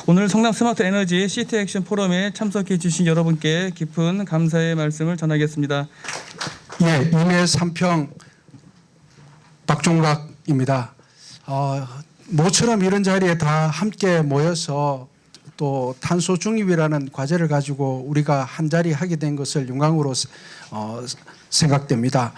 오늘 성남 스마트 에너지 시티 액션 포럼에 참석해 주신 여러분께 깊은 감사의 말씀을 전하겠습니다. 예, 임해 3평 박종각입니다. 모처럼 이런 자리에 다 함께 모여서 또 탄소 중립이라는 과제를 가지고 우리가 한 자리 하게 된 것을 영광으로 생각됩니다.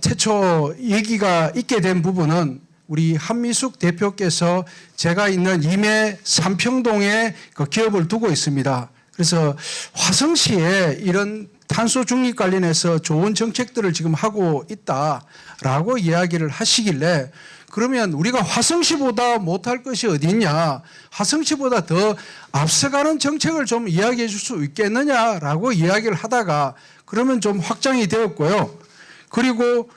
최초 얘기가 있게 된 부분은 우리 한미숙 대표께서 제가 있는 임해 삼평동에 그 기업을 두고 있습니다. 그래서 화성시에 이런 탄소 중립 관련해서 좋은 정책들을 지금 하고 있다라고 이야기를 하시길래 그러면 우리가 화성시보다 못할 것이 어디 있냐, 화성시보다 더 앞서가는 정책을 좀 이야기해 줄 수 있겠느냐라고 이야기를 하다가 그러면 좀 확장이 되었고요. 그리고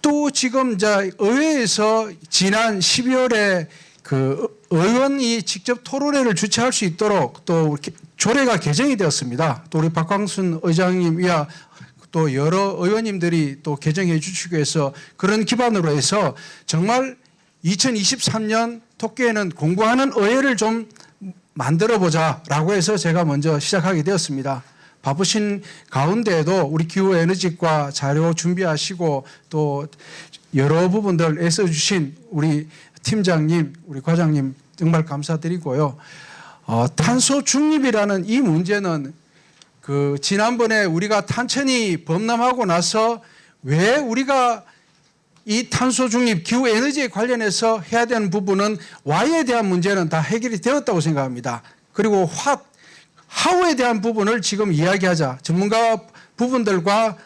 또 지금 이제 의회에서 지난 12월에 그 의원이 직접 토론회를 주최할 수 있도록 또 조례가 개정이 되었습니다. 또 우리 박광순 의장님이야 또 여러 의원님들이 또 개정해 주시기 위해서 그런 기반으로 해서 정말 2023년 토끼에는 공부하는 의회를 좀 만들어 보자라고 해서 제가 먼저 시작하게 되었습니다. 바쁘신 가운데에도 우리 기후에너지과 자료 준비하시고 또 여러 부분들 애써주신 우리 팀장님, 우리 과장님 정말 감사드리고요. 탄소 중립이라는 이 문제는 그 지난번에 우리가 탄천이 범람하고 나서 왜 우리가 이 탄소 중립 기후 에너지에 관련해서 해야 되는 부분은 Y에 대한 문제는 다 해결이 되었다고 생각합니다. 그리고 하우에 대한 부분을 지금 이야기하자. 전문가 부분들과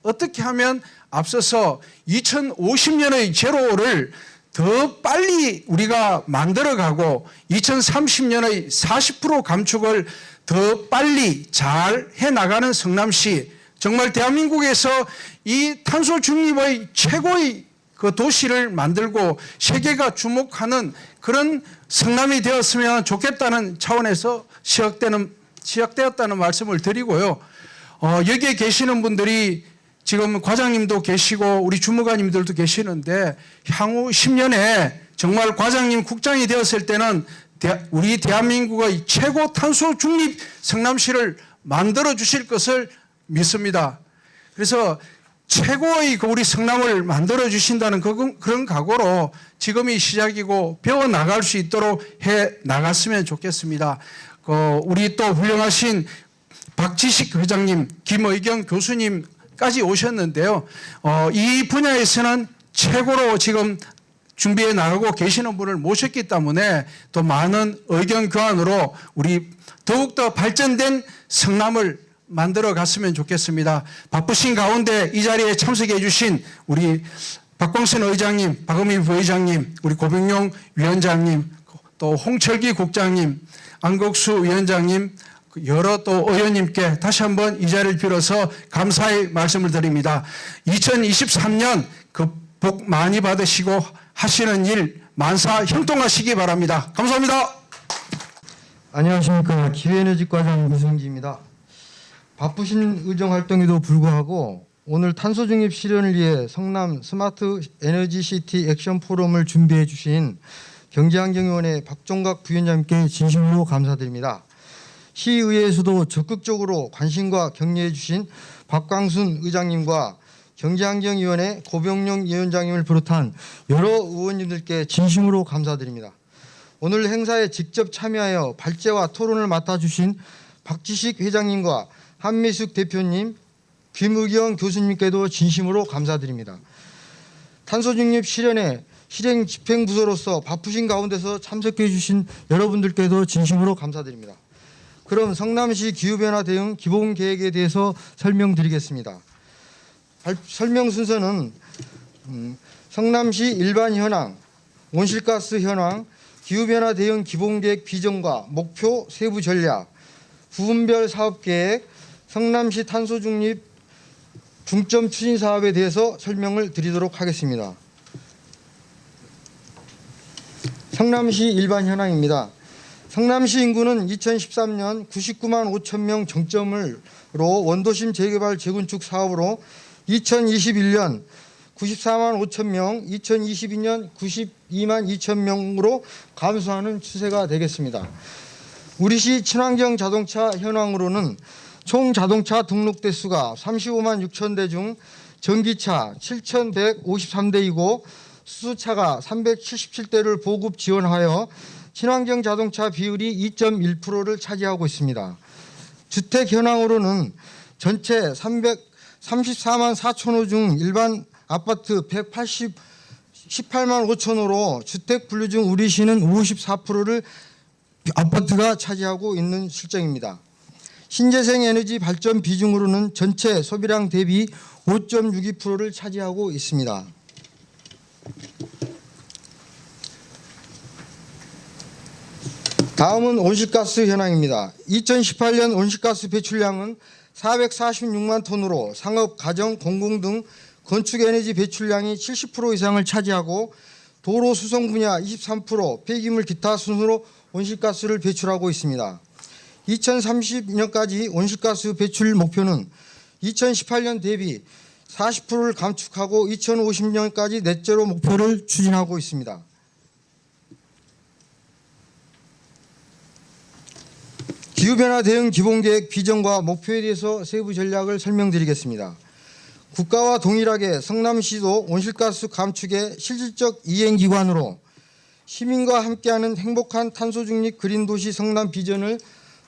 어떻게 하면 앞서서 2050년의 제로를 더 빨리 우리가 만들어가고 2030년의 40% 감축을 더 빨리 잘 해나가는 성남시, 정말 대한민국에서 이 탄소 중립의 최고의 그 도시를 만들고 세계가 주목하는 그런 성남이 되었으면 좋겠다는 차원에서 시작되었다는 말씀을 드리고요. 여기에 계시는 분들이 지금 과장님도 계시고 우리 주무관님들도 계시는데 향후 10년에 정말 과장님 국장이 되었을 때는 우리 대한민국의 최고 탄소 중립 성남시를 만들어 주실 것을 믿습니다. 그래서 최고의 우리 성남을 만들어 주신다는 그런 각오로 지금이 시작이고 배워 나갈 수 있도록 해 나갔으면 좋겠습니다. 우리 또 훌륭하신 박지식 회장님, 김의경 교수님까지 오셨는데요. 이 분야에서는 최고로 지금 준비해 나가고 계시는 분을 모셨기 때문에 또 많은 의견 교환으로 우리 더욱더 발전된 성남을 만들어 갔으면 좋겠습니다. 바쁘신 가운데 이 자리에 참석해 주신 우리 박광순 의장님, 박은미 부의장님, 우리 고병용 위원장님, 또 홍철기 국장님, 안국수 위원장님, 여러 또 의원님께 다시 한번 이 자리를 빌어서 감사의 말씀을 드립니다. 2023년 그 복 많이 받으시고 하시는 일 만사 형통하시기 바랍니다. 감사합니다. 안녕하십니까. 기후에너지과장 유승기입니다. 바쁘신 의정활동에도 불구하고 오늘 탄소중립 실현을 위해 성남 스마트 에너지 시티 액션 포럼을 준비해 주신 경제환경위원회 박종각 부위원장님께 진심으로 감사드립니다. 시의회에서도 적극적으로 관심과 격려해 주신 박광순 의장님과 경제환경위원회 고병용 위원장님을 비롯한 여러 의원님들께 진심으로 감사드립니다. 오늘 행사에 직접 참여하여 발제와 토론을 맡아주신 박지식 회장님과 한미숙 대표님, 김의경 교수님께도 진심으로 감사드립니다. 탄소중립 실현에 실행 집행부서로서 바쁘신 가운데서 참석해 주신 여러분들께도 진심으로 감사드립니다. 그럼 성남시 기후변화 대응 기본계획에 대해서 설명드리겠습니다. 설명 순서는 성남시 일반 현황, 온실가스 현황, 기후변화 대응 기본계획 비전과 목표 세부 전략, 부분별 사업계획, 성남시 탄소중립 중점 추진 사업에 대해서 설명을 드리도록 하겠습니다. 성남시 일반 현황입니다. 성남시 인구는 2013년 99만 5천 명 정점으로 원도심 재개발 재건축 사업으로 2021년 94만 5천 명, 2022년 2만 2천 명으로 감소하는 추세가 되겠습니다. 우리시 친환경 자동차 현황으로는 총 자동차 등록 대수가 35만 6천 대 중 전기차 7,153대이고 수소차가 377대를 보급 지원하여 친환경 자동차 비율이 2.1%를 차지하고 있습니다. 주택 현황으로는 전체 334만 4천 호 중 일반 아파트 18만 5천 호로 주택 분류 중 우리시는 54%를 아파트가 차지하고 있는 실정입니다. 신재생 에너지 발전 비중으로는 전체 소비량 대비 5.62%를 차지하고 있습니다. 다음은 온실가스 현황입니다. 2018년 온실가스 배출량은 446만 톤으로 상업, 가정, 공공 등 건축 에너지 배출량이 70% 이상을 차지하고 도로 수송 분야 23%, 폐기물 기타 순으로 온실가스를 배출하고 있습니다. 2030년까지 온실가스 배출 목표는 2018년 대비 40%를 감축하고 2050년까지 넷제로 목표를 추진하고 있습니다. 기후변화 대응 기본계획 비전과 목표에 대해서 세부 전략을 설명드리겠습니다. 국가와 동일하게 성남시도 온실가스 감축의 실질적 이행기관으로 시민과 함께하는 행복한 탄소중립 그린도시 성남 비전을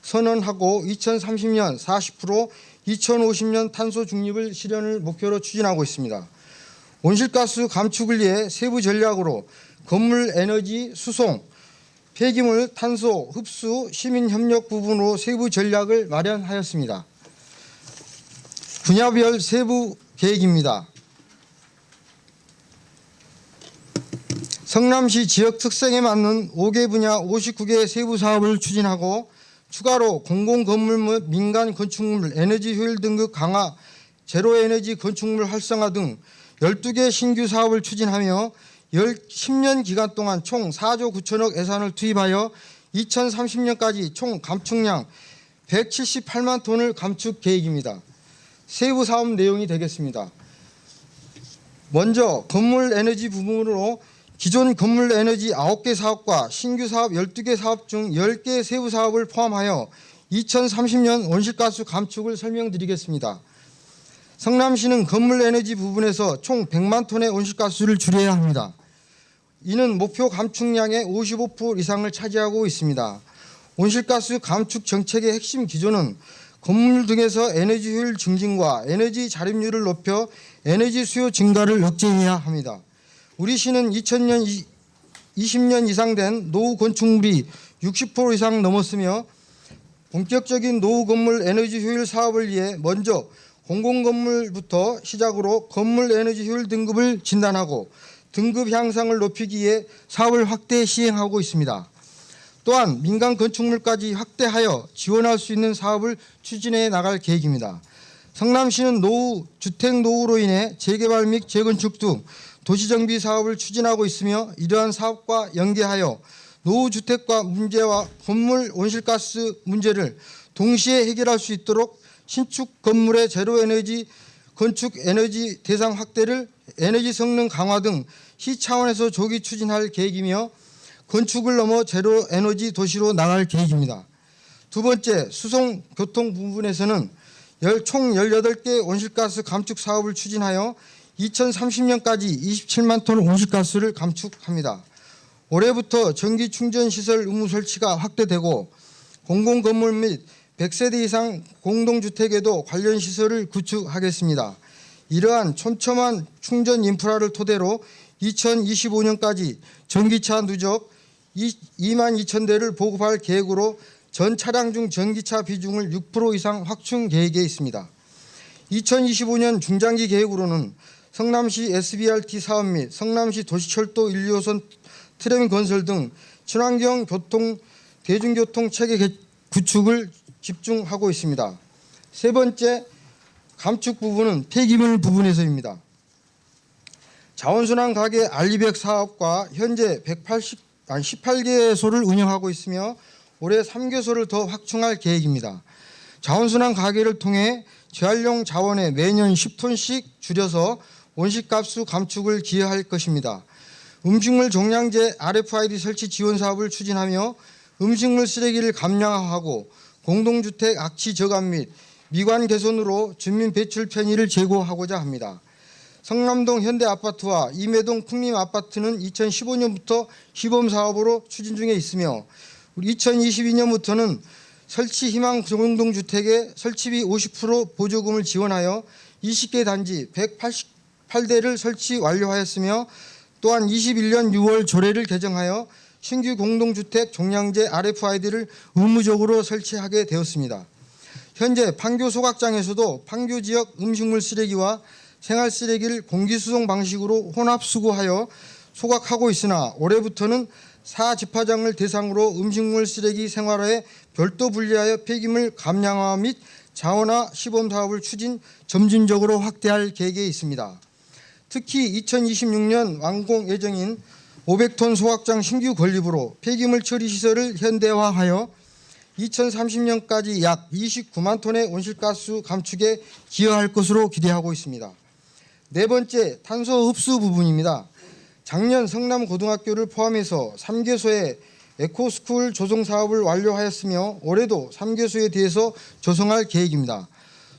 선언하고 2030년 40%, 2050년 탄소중립을 실현을 목표로 추진하고 있습니다. 온실가스 감축을 위해 세부 전략으로 건물 에너지 수송, 폐기물 탄소 흡수, 시민협력 부분으로 세부 전략을 마련하였습니다. 분야별 세부 계획입니다. 성남시 지역 특성에 맞는 5개 분야 59개 세부 사업을 추진하고 추가로 공공건물 및 민간 건축물 에너지 효율 등급 강화, 제로에너지 건축물 활성화 등 12개 신규 사업을 추진하며 10년 기간 동안 총 4조 9천억 예산을 투입하여 2030년까지 총 감축량 178만 톤을 감축 계획입니다. 세부 사업 내용이 되겠습니다. 먼저 건물 에너지 부분으로 기존 건물 에너지 9개 사업과 신규 사업 12개 사업 중 10개 세부 사업을 포함하여 2030년 온실가스 감축을 설명드리겠습니다. 성남시는 건물 에너지 부분에서 총 100만 톤의 온실가스를 줄여야 합니다. 이는 목표 감축량의 55% 이상을 차지하고 있습니다. 온실가스 감축 정책의 핵심 기조는 건물 등에서 에너지 효율 증진과 에너지 자립률을 높여 에너지 수요 증가를 억제해야 합니다. 우리 시는 2000년 20년 이상 된 노후 건축물이 60% 이상 넘었으며 본격적인 노후 건물 에너지 효율 사업을 위해 먼저 공공건물부터 시작으로 건물 에너지 효율 등급을 진단하고 등급 향상을 높이기 위해 사업을 확대 시행하고 있습니다. 또한 민간 건축물까지 확대하여 지원할 수 있는 사업을 추진해 나갈 계획입니다. 성남시는 주택 노후로 인해 재개발 및 재건축 등 도시정비 사업을 추진하고 있으며 이러한 사업과 연계하여 노후 주택과 문제와 건물 온실가스 문제를 동시에 해결할 수 있도록 신축 건물의 제로에너지 건축 에너지 대상 확대를 에너지 성능 강화 등 시 차원에서 조기 추진할 계획이며 건축을 넘어 제로 에너지 도시로 나갈 계획입니다. 두 번째, 수송 교통 부분에서는 총 18개 온실가스 감축 사업을 추진하여 2030년까지 27만 톤 온실가스를 감축합니다. 올해부터 전기 충전 시설 의무 설치가 확대되고 공공건물 및 100세대 이상 공동주택에도 관련 시설을 구축하겠습니다. 이러한 촘촘한 충전 인프라를 토대로 2025년까지 전기차 누적 2만 2천 대를 보급할 계획으로 전 차량 중 전기차 비중을 6% 이상 확충 계획에 있습니다. 2025년 중장기 계획으로는 성남시 SBRT 사업 및 성남시 도시철도 1호선 트램 건설 등 친환경 대중교통 체계 구축을 집중하고 있습니다. 세 번째 감축 부분은 폐기물 부분에서입니다. 자원순환 가게 알리백 사업과 현재 18개소를 운영하고 있으며 올해 3개소를 더 확충할 계획입니다. 자원순환 가게를 통해 재활용 자원에 매년 10톤씩 줄여서 온실가스 감축을 기여할 것입니다. 음식물 종량제 RFID 설치 지원 사업을 추진하며 음식물 쓰레기를 감량하고 공동주택 악취 저감 및 미관 개선으로 주민 배출 편의를 제고하고자 합니다. 성남동 현대아파트와 임해동 풍림아파트는 2015년부터 시범사업으로 추진 중에 있으며 2022년부터는 설치 희망 공동주택에 설치비 50% 보조금을 지원하여 20개 단지 188대를 설치 완료하였으며 또한 21년 6월 조례를 개정하여 신규 공동주택 종량제 RFID를 의무적으로 설치하게 되었습니다. 현재 판교 소각장에서도 판교 지역 음식물 쓰레기와 생활 쓰레기를 공기수송 방식으로 혼합 수거하여 소각하고 있으나 올해부터는 4집화장을 대상으로 음식물 쓰레기 생활화에 별도 분리하여 폐기물 감량화 및 자원화 시범 사업을 추진 점진적으로 확대할 계획에 있습니다. 특히 2026년 완공 예정인 500톤 소각장 신규 건립으로 폐기물 처리 시설을 현대화하여 2030년까지 약 29만 톤의 온실가스 감축에 기여할 것으로 기대하고 있습니다. 네 번째, 탄소 흡수 부분입니다. 작년 성남고등학교를 포함해서 3개소의 에코스쿨 조성 사업을 완료하였으며 올해도 3개소에 대해서 조성할 계획입니다.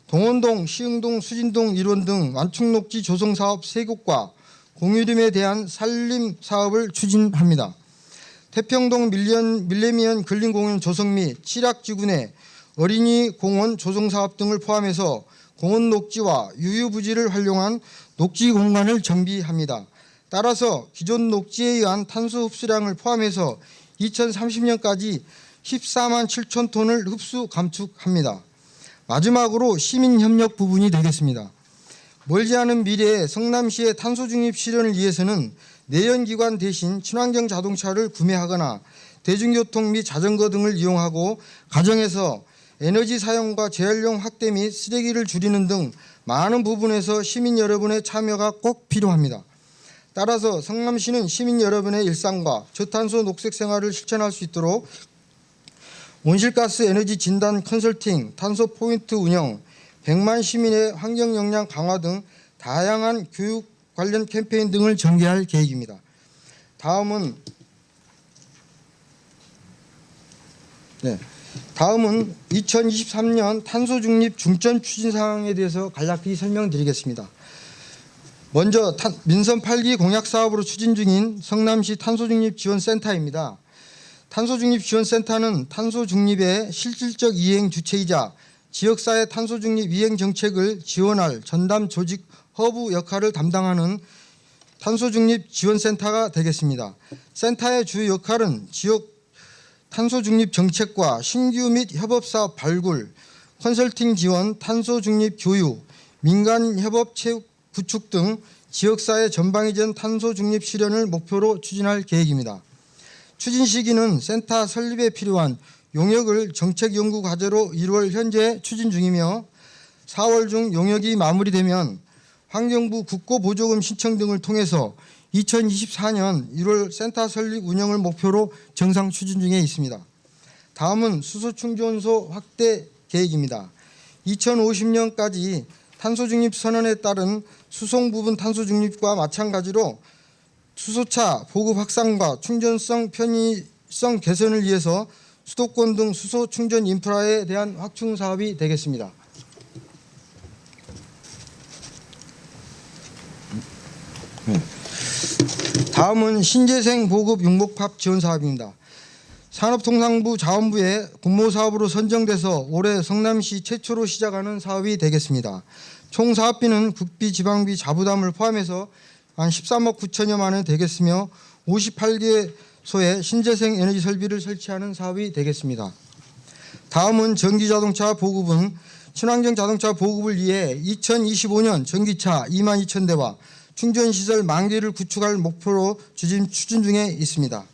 동원동, 시흥동, 수진동 일원 등 완충녹지 조성 사업 3곳과 공유림에 대한 산림 사업을 추진합니다. 태평동 밀레니엄 근린공원 조성 및 칠악지구내 어린이 공원 조성 사업 등을 포함해서 공원 녹지와 유유부지를 활용한 녹지 공간을 정비합니다. 따라서 기존 녹지에 의한 탄소 흡수량을 포함해서 2030년까지 14만 7천 톤을 흡수 감축합니다. 마지막으로 시민협력 부분이 되겠습니다. 멀지 않은 미래에 성남시의 탄소 중립 실현을 위해서는 내연기관 대신 친환경 자동차를 구매하거나 대중교통 및 자전거 등을 이용하고 가정에서 에너지 사용과 재활용 확대 및 쓰레기를 줄이는 등 많은 부분에서 시민 여러분의 참여가 꼭 필요합니다. 따라서 성남시는 시민 여러분의 일상과 저탄소 녹색 생활을 실천할 수 있도록 온실가스 에너지 진단 컨설팅, 탄소 포인트 운영, 100만 시민의 환경 역량 강화 등 다양한 교육 관련 캠페인 등을 전개할 계획입니다. 다음은 2023년 탄소 중립 중점 추진 사항에 대해서 간략히 설명드리겠습니다. 먼저 민선 8기 공약 사업으로 추진 중인 성남시 탄소중립 지원센터입니다. 탄소중립 지원센터는 탄소중립의 실질적 이행 주체이자 지역사회 탄소중립 이행 정책을 지원할 전담 조직 허브 역할을 담당하는 탄소중립 지원센터가 되겠습니다. 센터의 주 역할은 지역 탄소중립 정책과 신규 및 협업사업 발굴, 컨설팅 지원, 탄소중립 교육, 민간협업 체육 구축 등 지역사회 전방위전 탄소중립 실현을 목표로 추진할 계획입니다. 추진 시기는 센터 설립에 필요한 용역을 정책연구과제로 1월 현재 추진 중이며 4월 중 용역이 마무리되면 환경부 국고보조금 신청 등을 통해서 2024년 1월 센터 설립 운영을 목표로 정상 추진 중에 있습니다. 다음은 수소충전소 확대 계획입니다. 2050년까지 탄소중립 선언에 따른 수송 부분 탄소중립과 마찬가지로 수소차 보급 확산과 충전성 편의성 개선을 위해서 수도권 등 수소 충전 인프라에 대한 확충 사업이 되겠습니다. 다음은 신재생 보급 융복합 지원 사업입니다. 산업통상부 자원부의 공모사업으로 선정돼서 올해 성남시 최초로 시작하는 사업이 되겠습니다. 총 사업비는 국비, 지방비, 자부담을 포함해서 한 13억 9천여만 원 되겠으며 58개소의 신재생 에너지 설비를 설치하는 사업이 되겠습니다. 다음은 전기자동차 보급은 친환경 자동차 보급을 위해 2025년 전기차 2만 2천 대와 충전시설 1만 개를 구축할 목표로 추진 중에 있습니다.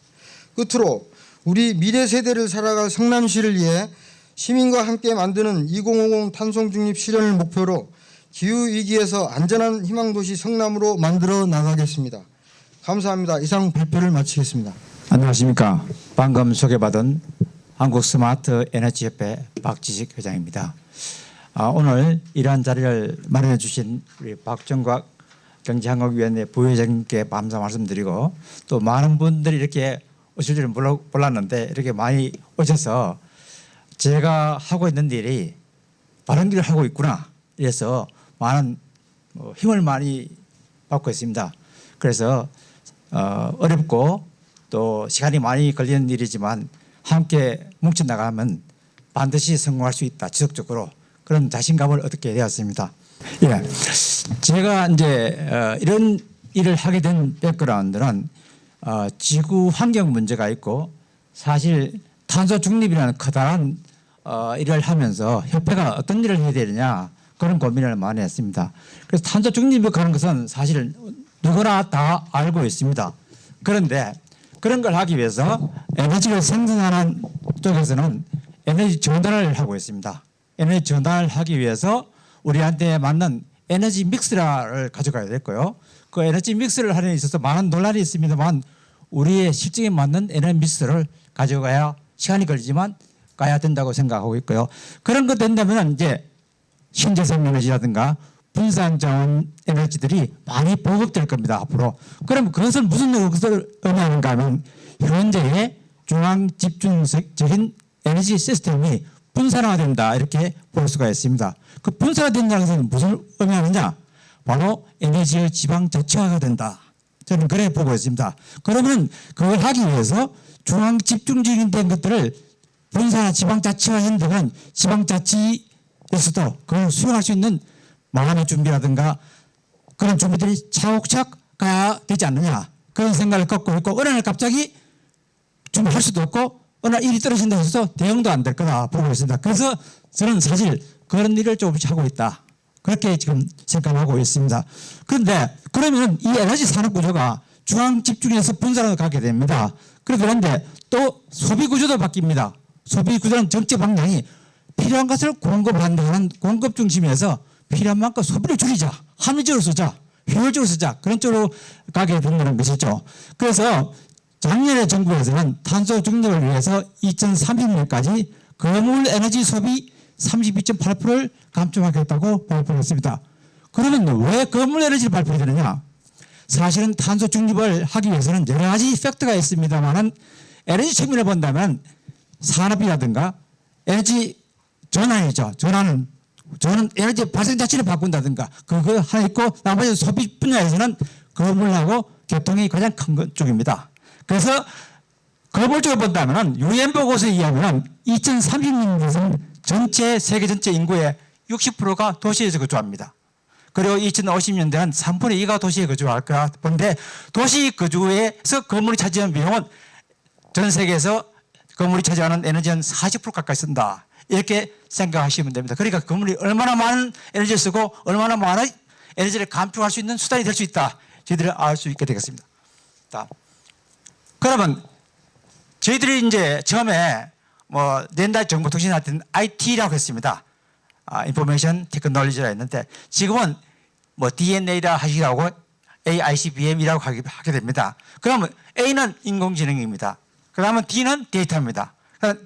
끝으로 우리 미래 세대를 살아갈 성남시를 위해 시민과 함께 만드는 2050 탄소중립 실현을 목표로 기후위기에서 안전한 희망도시 성남으로 만들어 나가겠습니다. 감사합니다. 이상 발표를 마치겠습니다. 안녕하십니까. 방금 소개받은 한국스마트에너지협회 박지식 회장입니다. 오늘 이러한 자리를 마련해 주신 우리 박정곽 경제한국위원회 부회장님께 감사 말씀드리고 또 많은 분들이 이렇게 오실 줄은 몰랐는데 이렇게 많이 오셔서 제가 하고 있는 일이 바른 길을 하고 있구나 이래서 많은 힘을 많이 받고 있습니다. 그래서 어렵고 또 시간이 많이 걸리는 일이지만 함께 뭉쳐 나가면 반드시 성공할 수 있다. 지속적으로 그런 자신감을 얻게 되었습니다. 예, 제가 이제 이런 일을 하게 된 백그라운드는 지구 환경 문제가 있고 사실 탄소 중립이라는 커다란 일을 하면서 협회가 어떤 일을 해야 되느냐 그런 고민을 많이 했습니다. 그래서 탄소 중립이 가는 것은 사실 누구나 다 알고 있습니다. 그런데 그런 걸 하기 위해서 에너지를 생산하는 쪽에서는 에너지 전달을 하고 있습니다. 에너지 전달을 하기 위해서 우리한테 맞는 에너지 믹스를 가져가야 됐고요. 그 에너지 믹스를 하는 데 있어서 많은 논란이 있습니다만 우리의 실정에 맞는 에너지 믹스를 가져가야 시간이 걸리지만 가야 된다고 생각하고 있고요. 그런 것 된다면 이제 신재생 에너지라든가 분산 자원 에너지들이 많이 보급될 겁니다. 앞으로. 그럼 그것은 무슨 것을 의미하는가 하면 현재의 중앙 집중적인 에너지 시스템이 분산화된다 이렇게 볼 수가 있습니다. 그 분산화된다는 것은 무슨 의미하느냐? 바로 에너지의 지방 자치화가 된다. 저는 그래 보고 있습니다. 그러면 그걸 하기 위해서 중앙 집중적인 된 것들을 분산화 지방 자치화 현대는 지방 자치에서도 그걸 수용할 수 있는 마음의 준비라든가 그런 준비들이 차곡차곡 가야 되지 않느냐 그런 생각을 갖고 있고 어느 날 갑자기 준비할 수도 없고 어느 날 일이 떨어진다 해서 대응도 안 될 거다 보고 있습니다. 그래서 저는 사실 그런 일을 조금씩 하고 있다. 그렇게 지금 생각하고 있습니다. 그런데 그러면 이 에너지 산업 구조가 중앙 집중해서 분산으로 가게 됩니다. 그런데 또 소비 구조도 바뀝니다. 소비 구조는 정책 방향이 필요한 것을 공급한다는 공급 중심에서 필요한 만큼 소비를 줄이자. 합리적으로 쓰자. 효율적으로 쓰자. 그런 쪽으로 가게 된다는 것이죠. 그래서 작년에 정부에서는 탄소 중립을 위해서 2030년까지 거물 에너지 소비 32.8%를 감축하겠다고 발표했습니다. 그러면 왜 거물 에너지를 발표되느냐? 사실은 탄소 중립을 하기 위해서는 여러 가지 팩터가 있습니다만은 에너지 측면을 본다면 산업이라든가 에너지 전환이죠. 전환은 에너지 발생 자체를 바꾼다든가 그거 하나 있고 나머지 소비 분야에서는 거물하고 교통이 가장 큰 쪽입니다. 그래서 거물 쪽을 본다면 유엔 보고서에 의하면 2030년에서는 전체 세계 전체 인구의 60%가 도시에서 거주합니다. 그리고 2050년대는 3분의 2가 도시에 거주할 거라 보는데 도시 거주에서 건물이 차지하는 비용은 전 세계에서 건물이 차지하는 에너지는 40% 가까이 쓴다. 이렇게 생각하시면 됩니다. 그러니까 건물이 얼마나 많은 에너지를 쓰고 얼마나 많은 에너지를 감축할 수 있는 수단이 될 수 있다. 저희들이 알 수 있게 되겠습니다. 자, 그러면 저희들이 이제 처음에 낸달 정보통신할 때는 IT라고 했습니다. 인포메이션 테크놀로지라 했는데 지금은 DNA라 하시라고 AICBM이라고 하게 됩니다. 그러면 A는 인공지능입니다. 그 다음은 D는 데이터입니다.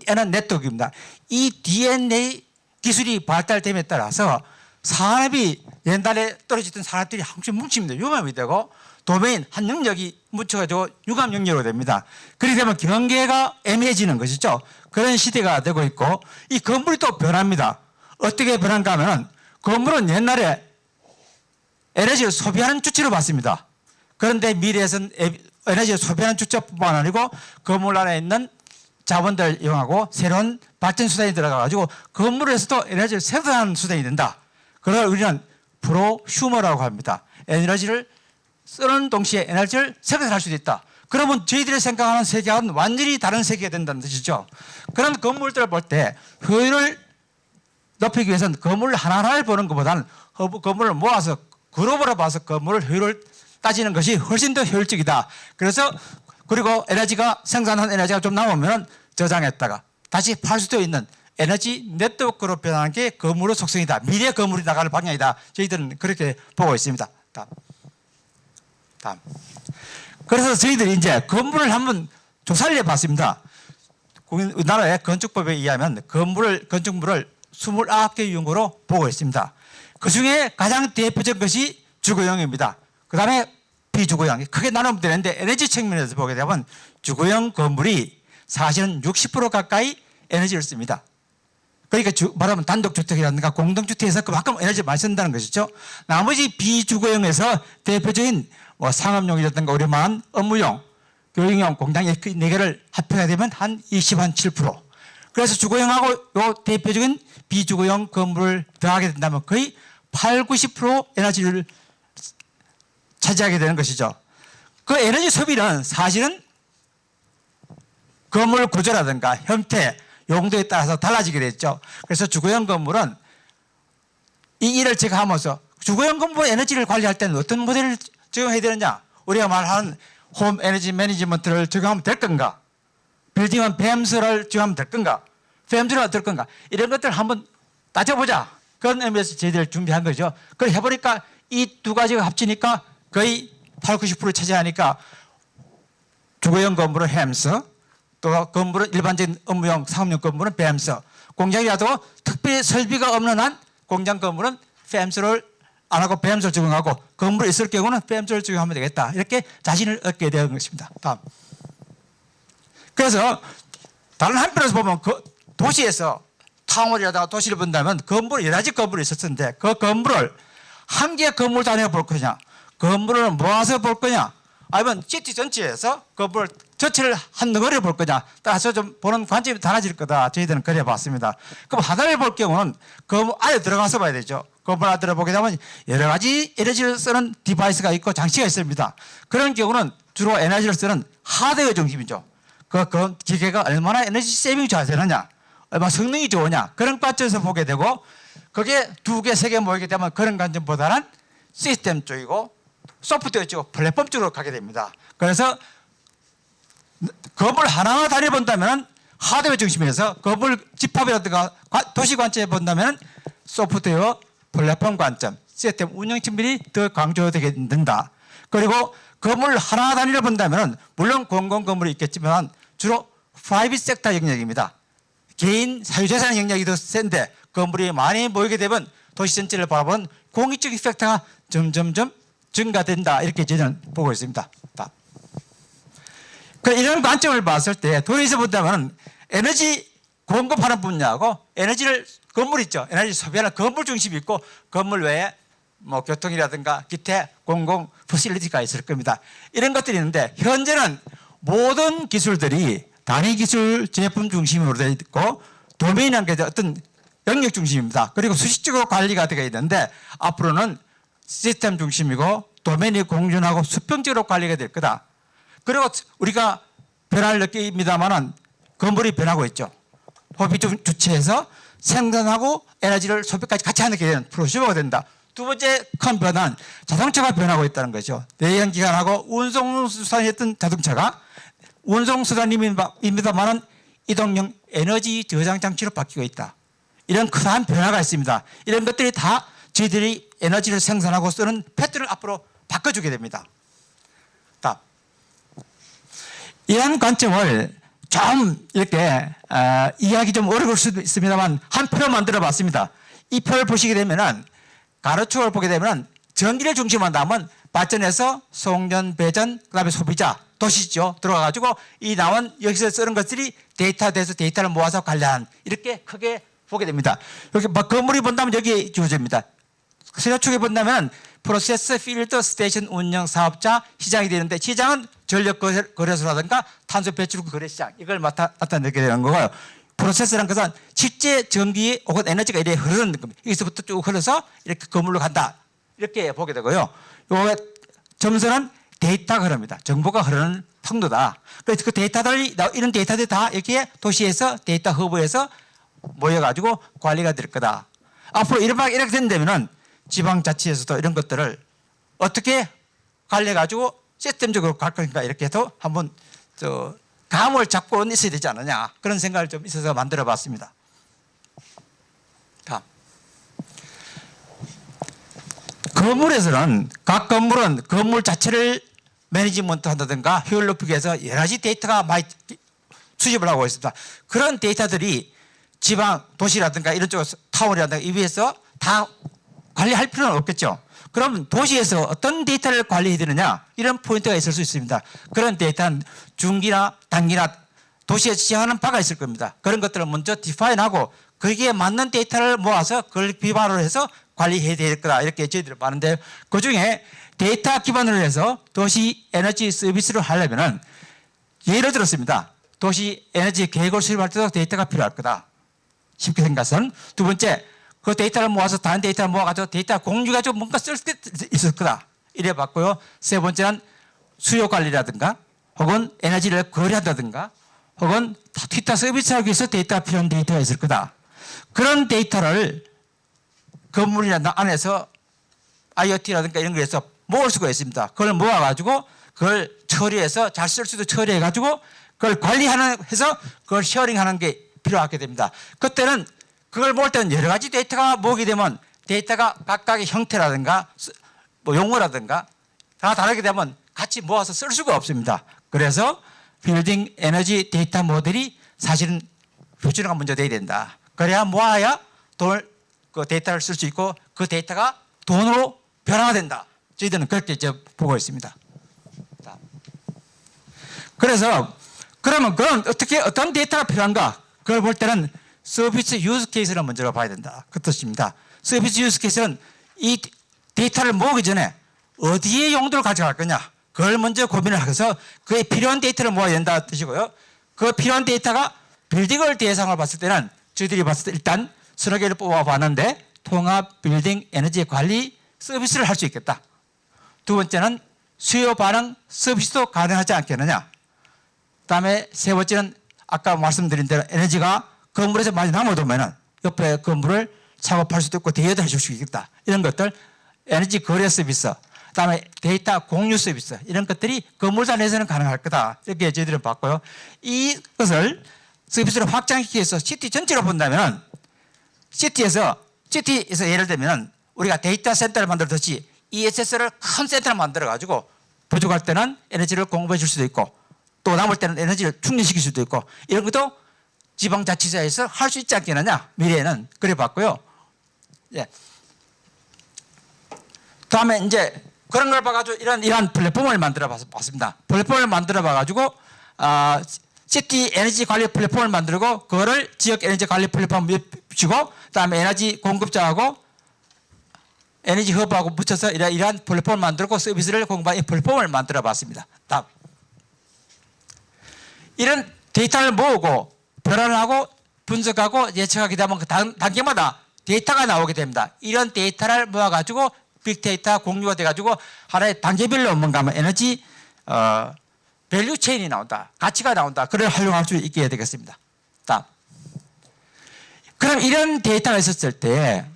N은 네트워크입니다. 이 DNA 기술이 발달됨에 따라서 산업이 옛날에 떨어지던 산업들이 한국씩 뭉칩니다. 융합이 되고 도메인 한 영역이 묻혀가지고 융합 영역으로 됩니다. 그렇게 되면 경계가 애매해지는 것이죠. 그런 시대가 되고 있고 이 건물이 또 변합니다. 어떻게 변한가 하면 건물은 옛날에 에너지를 소비하는 주체로 봤습니다. 그런데 미래에서는 에너지를 소비하는 주체뿐만 아니고 건물 안에 있는 자본들을 이용하고 새로운 발전 수단이 들어가가지고 건물에서도 에너지를 생산하는 수단이 된다. 그걸 우리는 프로휴머라고 합니다. 에너지를 쓰는 동시에 에너지를 생산할 수도 있다. 그러면 저희들이 생각하는 세계와는 완전히 다른 세계가 된다는 뜻이죠. 그런 건물들을 볼 때 효율을 높이기 위해서는 건물 하나하나를 보는 것보다는 건물을 모아서 그룹으로 봐서 건물을 효율을 따지는 것이 훨씬 더 효율적이다. 그래서 그리고 에너지가 생산한 에너지가 좀 남으면 저장했다가 다시 팔 수도 있는 에너지 네트워크로 변하는 게 건물의 속성이다. 미래 건물이 나가는 방향이다. 저희들은 그렇게 보고 있습니다. 다음. 그래서 저희들이 이제 건물을 한번 조사를 해봤습니다. 우리나라의 건축법에 의하면 건축물을 29개 유형으로 보고 있습니다. 그 중에 가장 대표적인 것이 주거용입니다. 그다음에 비주거형 크게 나누면 되는데 에너지 측면에서 보게 되면 주거형 건물이 사실은 60% 가까이 에너지를 씁니다. 그러니까 말하면 단독주택이라든가 공동주택에서 그만큼 에너지를 많이 쓴다는 것이죠. 나머지 비주거형에서 대표적인 뭐 상업용이라든가 우리만 업무용, 교육용, 공장 이 4개를 합해야 되면 한 27%. 그래서 주거형하고 요 대표적인 비주거형 건물을 더하게 된다면 거의 80~90% 에너지를 차지하게 되는 것이죠. 그 에너지 소비는 사실은 건물 구조라든가 형태, 용도에 따라서 달라지게 됐죠. 그래서 주거형 건물은 이 일을 제가 하면서 주거형 건물 에너지를 관리할 때는 어떤 모델을 적용해야 되느냐, 우리가 말하는 홈 에너지 매니지먼트를 적용하면 될 건가, 빌딩은 뱀스를 적용하면 될 건가, 뱀스를 될 건가, 이런 것들을 한번 따져보자, 그런 의미에서 저희들 준비한 거죠. 그걸 해보니까 이 두 가지가 합치니까 거의 80~90% 차지하니까 주거형 건물은 햄스, 또 건물은 일반적인 업무용 상업용 건물은 뱀스, 공장이라도 특별히 설비가 없는 한 공장 건물은 뱀스를 안 하고 뱀스를 적용하고 건물이 있을 경우는 뱀스를 적용하면 되겠다, 이렇게 자신을 얻게 된 것입니다. 다음. 그래서 다른 한편에서 보면 그 도시에서 타운홀이라든가 도시를 본다면 건물 여러 가지 건물이 있었는데 그 건물을 한 개의 건물 단위로 볼 거냐, 건물을 모아서 볼 거냐, 아니면 시티 전체에서 건물 전체를 한 덩어리를 볼 거냐 따라서 좀 보는 관점이 달라질 거다, 저희들은 그래 봤습니다. 그럼 하나를 볼 경우는 건물 안에 들어가서 봐야 되죠. 건물 안에 들어보게 되면 여러 가지 에너지를 쓰는 디바이스가 있고 장치가 있습니다. 그런 경우는 주로 에너지를 쓰는 하드웨어 중심이죠. 그 기계가 얼마나 에너지 세이빙이 잘 되느냐, 얼마나 성능이 좋으냐, 그런 관점에서 보게 되고, 그게 2개, 3개 모이게 되면 그런 관점보다는 시스템 쪽이고 소프트웨어 쪽, 플랫폼 쪽으로 가게 됩니다. 그래서 건물 하나하나 다녀본다면 하드웨어 중심에서 건물 집합이라든가 도시 관점에 본다면 소프트웨어, 플랫폼 관점, 시스템 운영 측면이 더 강조되게 된다. 그리고 건물 하나하나 다니려 본다면 물론 공공 건물이 있겠지만 주로 프라이빗 섹터 영역입니다. 개인 사유재산 영역이 더 센데 건물이 많이 모이게 되면 도시 전체를 바라보는 공익적 이펙트가 점점점 증가된다, 이렇게 저는 보고 있습니다. 이런 관점을 봤을 때 도시에서 본다면 에너지 공급하는 분야하고 에너지를 건물 있죠. 에너지 소비하는 건물 중심이 있고 건물 외에 뭐 교통이라든가 기타 공공 퍼실리티가 있을 겁니다. 이런 것들이 있는데 현재는 모든 기술들이 단위 기술 제품 중심으로 되어 있고 도메인이라는 게 어떤 영역 중심입니다. 그리고 수식적으로 관리가 되어 있는데 앞으로는 시스템 중심이고 도메인이 공존하고 수평적으로 관리가 될 거다. 그리고 우리가 변화를 느낍니다만은 건물이 변하고 있죠. 소비 주체에서 생산하고 에너지를 소비까지 같이 하게 되는 프로시버가 된다. 두 번째 큰 변화는 자동차가 변하고 있다는 거죠. 내연기관하고 운송수단이었던 자동차가 운송수단입니다만은 이동용 에너지 저장 장치로 바뀌고 있다. 이런 큰 변화가 있습니다. 이런 것들이 다 저희들이 에너지를 생산하고 쓰는 패턴을 앞으로 바꿔주게 됩니다. 이런 관점을 좀 이렇게 이해하기 좀 어려울 수도 있습니다만 한 표로 만들어 봤습니다. 이 표를 보시게 되면은 가로축을 보게 되면은 전기를 중심으로 한다면 발전해서 송전, 배전, 그다음에 소비자, 도시죠. 들어가가지고 이 나온 여기서 쓰는 것들이 데이터돼서 데이터를 모아서 관리하는, 이렇게 크게 보게 됩니다. 여기 건물이 본다면 여기 주어집니다. 세조축에 본다면 프로세스, 필드, 스테이션, 운영, 사업자, 시장이 되는데 시장은 전력 거래소라든가 탄소 배출 거래 시장, 이걸 나타내게 되는 거고요. 프로세스라는 것은 실제 전기 혹은 에너지가 이렇게 흐르는 겁니다. 여기서부터 쭉 흘러서 이렇게 건물로 간다, 이렇게 보게 되고요. 요 점선은 데이터가 흐릅니다. 정보가 흐르는 통로다. 그래서 그 데이터들이, 이런 데이터들이 다 이렇게 도시에서 데이터 허브에서 모여가지고 관리가 될 거다. 앞으로 이렇게 된다면은 지방자치에서도 이런 것들을 어떻게 관리해가지고 시스템적으로 갈 거니까 이렇게 해서 한번 감을 잡고는 있어야 되지 않느냐, 그런 생각을 좀 있어서 만들어 봤습니다. 다음. 건물에서는 각 건물은 건물 자체를 매니지먼트 한다든가 효율 높이기 위해서 여러 가지 데이터가 많이 수집을 하고 있습니다. 그런 데이터들이 지방 도시라든가 이런 쪽 타운이라든가 이 위에서 다 관리할 필요는 없겠죠. 그럼 도시에서 어떤 데이터를 관리해야 되느냐 이런 포인트가 있을 수 있습니다. 그런 데이터는 중기나 단기나 도시에 지정하는 바가 있을 겁니다. 그런 것들을 먼저 디파인하고 거기에 맞는 데이터를 모아서 그걸 기반으로 해서 관리해야 될 거다 이렇게 저희들이 봤는데 그중에 데이터 기반으로 해서 도시 에너지 서비스를 하려면은 예를 들었습니다. 도시 에너지 계획을 수립할 때도 데이터가 필요할 거다. 쉽게 생각해서는 두 번째 그 데이터를 모아서 다른 데이터를 모아가지고 데이터 공유가지고 뭔가 쓸 게 있을 거다. 이래 봤고요. 세 번째는 수요 관리라든가 혹은 에너지를 거래한다든가 혹은 기타 서비스하기 위해서 데이터가 필요한 데이터가 있을 거다. 그런 데이터를 건물이나 안에서 IoT라든가 이런 거에서 모을 수가 있습니다. 그걸 모아가지고 그걸 처리해서 잘 쓸 수도 처리해가지고 그걸 관리하는 해서 그걸 쉐어링하는 게 필요하게 됩니다. 그때는 그걸 모을 때는 여러 가지 데이터가 모으게 되면 데이터가 각각의 형태라든가 뭐 용어라든가 다 다르게 되면 같이 모아서 쓸 수가 없습니다. 그래서 빌딩 에너지 데이터 모델이 사실은 표준화가 먼저 돼야 된다. 그래야 모아야 그 데이터를 쓸 수 있고 그 데이터가 돈으로 변화된다. 저희들은 그렇게 이제 보고 있습니다. 그래서 그러면 그런 어떤 데이터가 필요한가? 그걸 볼 때는 서비스 유즈 케이스를 먼저 봐야 된다. 그 뜻입니다. 서비스 유즈 케이스는 이 데이터를 모으기 전에 어디에 용도를 가져갈 거냐? 그걸 먼저 고민을 해서 그에 필요한 데이터를 모아야 된다 뜻이고요. 그 필요한 데이터가 빌딩을 대상으로 봤을 때는 저희들이 봤을 때 일단 서너 개를 뽑아봤는데 통합 빌딩 에너지 관리 서비스를 할 수 있겠다. 두 번째는 수요 반응 서비스도 가능하지 않겠느냐. 그다음에 세 번째는 아까 말씀드린 대로 에너지가 건물에서 많이 남아두면 옆에 건물을 작업할 수도 있고 대여도 해줄 수 있겠다. 이런 것들 에너지 거래 서비스 그다음에 데이터 공유 서비스 이런 것들이 건물사 내에서는 가능할 거다. 이렇게 저희들은 봤고요. 이것을 서비스를 확장시키기 위해서 시티 전체로 본다면 시티에서 예를 들면 우리가 데이터 센터를 만들듯이 ESS를 큰 센터를 만들어 가지고 부족할 때는 에너지를 공급해 줄 수도 있고 또 남을 때는 에너지를 충전시킬 수도 있고 이런 것도 지방자치사에서 할 수 있지 않겠느냐 미래에는 그래 봤고요. 예. 다음에 이제 그런 걸 봐가지고 이러한 플랫폼을 만들어 봤습니다. 플랫폼을 만들어 봐가지고 시티 에너지 관리 플랫폼을 만들고 그거를 지역 에너지 관리 플랫폼 주고 그다음에 에너지 공급자하고 에너지 허브하고 붙여서 이러한 플랫폼을 만들고 서비스를 공급하는 플랫폼을 만들어 봤습니다. 다음. 이런 데이터를 모으고 변환을 하고 분석하고 예측하게 되면 그 단계마다 데이터가 나오게 됩니다. 이런 데이터를 모아가지고 빅데이터 공유가 돼가지고 하나의 단계별로 뭔가 하면 에너지 밸류 체인이 나온다. 가치가 나온다. 그걸 활용할 수 있게 되겠습니다. 다음. 그럼 이런 데이터가 있었을 때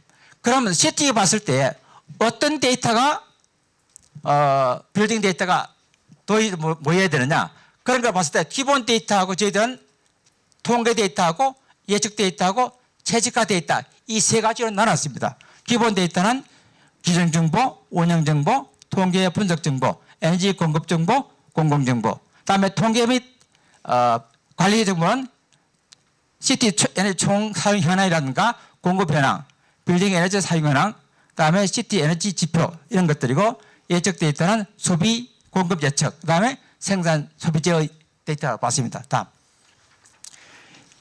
그러면 시티에 봤을 때 어떤 데이터가 빌딩 데이터가 모여야 되느냐 그런 걸 봤을 때 기본 데이터하고 저희들은 통계 데이터하고 예측 데이터하고 최적화 데이터 이 세 가지로 나눴습니다. 기본 데이터는 기존 정보, 운영 정보, 통계 분석 정보, 에너지 공급 정보, 공공 정보. 그다음에 통계 및 관리 정보는 시티 에너지 총 사용 현황이라든가 공급 현황, 빌딩 에너지 사용 현황, 그다음에 시티 에너지 지표 이런 것들이고 예측 데이터는 소비 공급 예측, 그다음에 생산 소비재의 데이터를 봤습니다. 다음.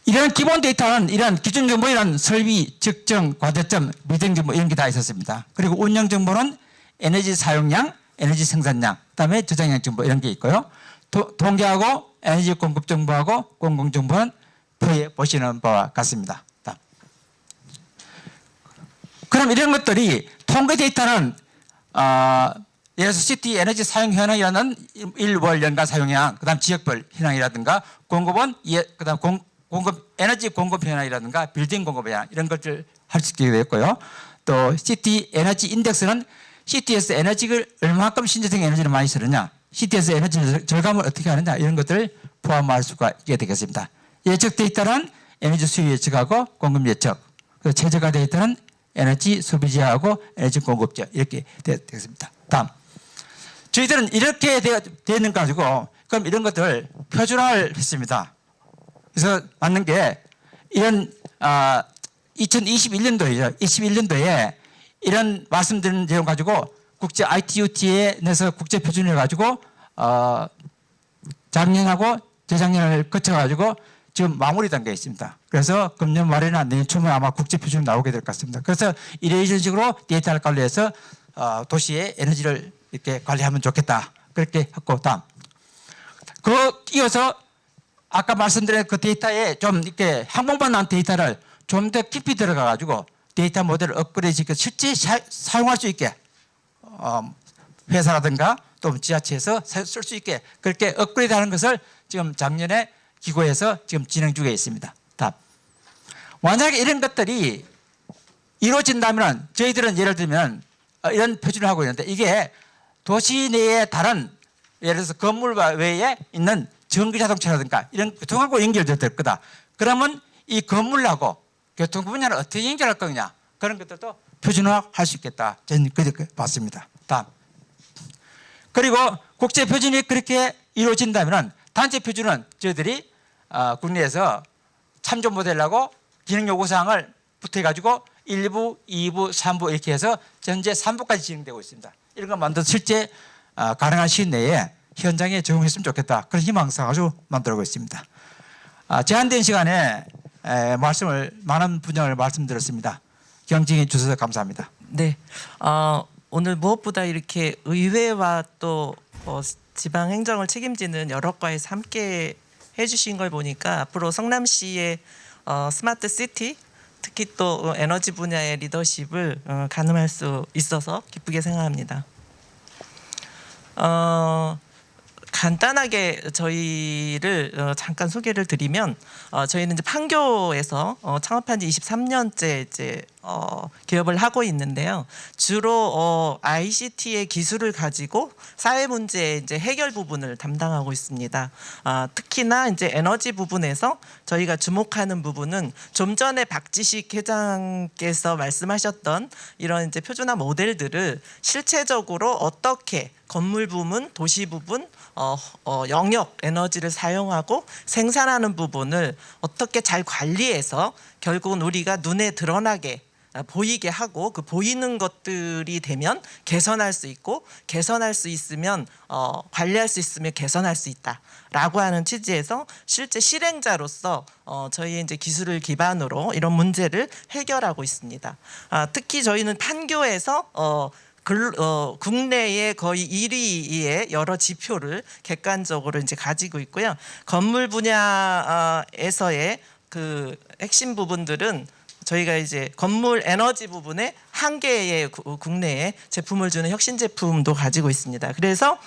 이런 기본 데이터는 이런 기준 정보 이런 설비, 측정, 과대점, 미등 정보 이런 게 다 있었습니다. 그리고 운영 정보는 에너지 사용량, 에너지 생산량, 그다음에 저장량 정보 이런 게 있고요. 통계하고 에너지 공급 정보하고 공공 정보는 표에 보시는 바와 같습니다. 다음. 그럼 이런 것들이 통계 데이터는 예를 들어서 시티 에너지 사용 현황이라는 일월 연간 사용 현황, 그다음 지역별 현황이라든가 공급은 그다음 공급 에너지 공급 현황이라든가 빌딩 공급 현황 이런 것들 할 수 있게 되었고요. 또 시티 에너지 인덱스는 시티에서 에너지를 얼마만큼 신재생 에너지를 많이 쓰느냐, 시티에서 에너지 절감을 어떻게 하느냐 이런 것들을 포함할 수가 있게 되겠습니다. 예측 데이터는 에너지 수요 예측하고 공급 예측, 그리고 최저가 데이터는 에너지 소비자하고 에너지 공급자 이렇게 되겠습니다. 다음. 저희들은 이렇게 되는 거 가지고 그럼 이런 것들 표준화를 했습니다. 그래서 맞는 게 이런 2021년도에 이런 말씀드린 내용 가지고 국제 ITUT에 내서 국제 표준을 가지고 작년하고 재작년을 거쳐가지고 지금 마무리 단계에 있습니다. 그래서 금년 말에나 내년 초에 아마 국제 표준이 나오게 될 것 같습니다. 그래서 이런 식으로 데이터를 관리해서 도시의 에너지를 이렇게 관리하면 좋겠다. 그렇게 했고 다음 이어서 아까 말씀드린 그 데이터에 좀 이렇게 항목만 나온 데이터를 좀 더 깊이 들어가 가지고 데이터 모델을 업그레이드 시켜 실제 사용할 수 있게 회사라든가 또 지자체에서 쓸 수 있게 그렇게 업그레이드하는 것을 지금 작년에 기구에서 지금 진행 중에 있습니다. 답. 만약에 이런 것들이 이루어진다면 저희들은 예를 들면 이런 표준을 하고 있는데 이게 도시 내에 다른 예를 들어서 건물 외에 있는 전기자동차라든가 이런 교통하고 연결될 거다. 그러면 이 건물하고 교통 분야를 어떻게 연결할 거냐 그런 것들도 표준화할 수 있겠다. 저는 그렇게 봤습니다. 다음. 그리고 국제 표준이 그렇게 이루어진다면 단체 표준은 저희들이 국내에서 참조 모델하고 기능 요구사항을 붙여가지고 1부, 2부, 3부 이렇게 해서 현재 3부까지 진행되고 있습니다. 이런 거 만들어서 실제 가능한 시일 내에 현장에 적용했으면 좋겠다. 그런 희망사항을 아주 만들고 있습니다. 제한된 시간에 많은 분야를 말씀드렸습니다. 경증해 주셔서 감사합니다. 네, 오늘 무엇보다 이렇게 의회와 또 지방 행정을 책임지는 여러 과에서 함께 해주신 걸 보니까 앞으로 성남시의 스마트 시티 특히 또 에너지 분야의 리더십을 가늠할 수 있어서 기쁘게 생각합니다. 간단하게 저희를 잠깐 소개를 드리면 저희는 이제 판교에서 창업한 지 23년째 이제 기업을 하고 있는데요. 주로 ICT의 기술을 가지고 사회 문제 이제 해결 부분을 담당하고 있습니다. 특히나 이제 에너지 부분에서 저희가 주목하는 부분은 좀 전에 박지식 회장께서 말씀하셨던 이런 이제 표준화 모델들을 실체적으로 어떻게 건물 부분, 도시 부분, 영역 에너지를 사용하고 생산하는 부분을 어떻게 잘 관리해서 결국은 우리가 눈에 드러나게 보이게 하고 그 보이는 것들이 되면 개선할 수 있고 개선할 수 있으면 관리할 수 있으면 개선할 수 있다라고 하는 취지에서 실제 실행자로서 저희의 이제 기술을 기반으로 이런 문제를 해결하고 있습니다. 특히 저희는 판교에서 국내의 거의 1위의 여러 지표를 객관적으로 이제 가지고 있고요. 건물 분야에서의 그 핵심 부분들은 저희가 이제 건물 에너지 부분에 한 개의 국내에 제품을 주는 혁신 제품도 가지고 있습니다. 그래서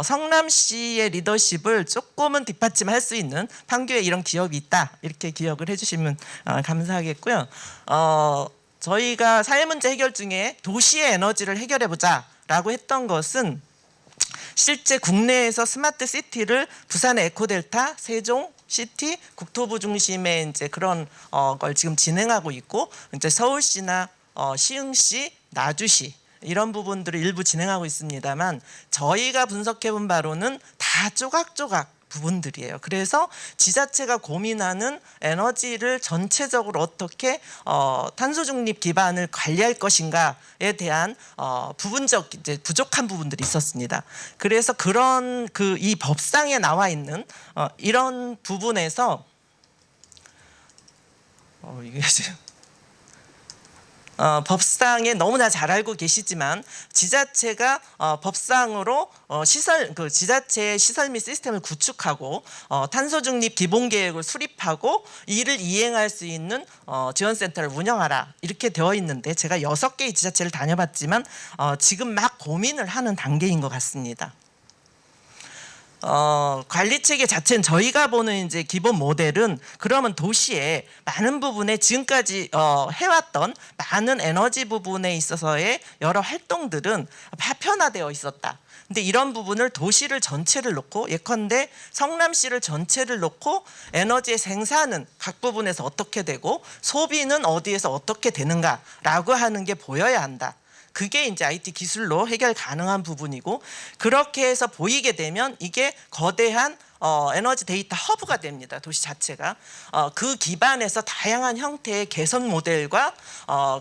성남시의 리더십을 조금은 뒷받침할 수 있는 판교에 이런 기업이 있다 이렇게 기억을 해주시면 감사하겠고요. 저희가 사회 문제 해결 중에 도시의 에너지를 해결해 보자라고 했던 것은 실제 국내에서 스마트 시티를 부산의 에코델타, 세종 시티, 국토부 중심의 이제 그런 걸 지금 진행하고 있고 이제 서울시나 시흥시, 나주시 이런 부분들을 일부 진행하고 있습니다만 저희가 분석해 본 바로는 다 조각조각 부분들이에요. 그래서 지자체가 고민하는 에너지를 전체적으로 어떻게 탄소 중립 기반을 관리할 것인가에 대한 부분적 이제 부족한 부분들이 있었습니다. 그래서 그런 이 법상에 나와 있는 이런 부분에서 이게 지금 법상에 너무나 잘 알고 계시지만 지자체가 법상으로 지자체의 시설 및 시스템을 구축하고 탄소 중립 기본 계획을 수립하고 이를 이행할 수 있는 지원센터를 운영하라 이렇게 되어 있는데 제가 6개의 지자체를 다녀봤지만 지금 막 고민을 하는 단계인 것 같습니다. 관리 체계 자체는 저희가 보는 이제 기본 모델은 그러면 도시에 많은 부분에 지금까지 해왔던 많은 에너지 부분에 있어서의 여러 활동들은 파편화되어 있었다. 근데 이런 부분을 도시를 전체를 놓고 예컨대 성남시를 전체를 놓고 에너지의 생산은 각 부분에서 어떻게 되고 소비는 어디에서 어떻게 되는가라고 하는 게 보여야 한다. 그게 이제 IT 기술로 해결 가능한 부분이고 그렇게 해서 보이게 되면 이게 거대한 에너지 데이터 허브가 됩니다. 도시 자체가 그 기반에서 다양한 형태의 개선 모델과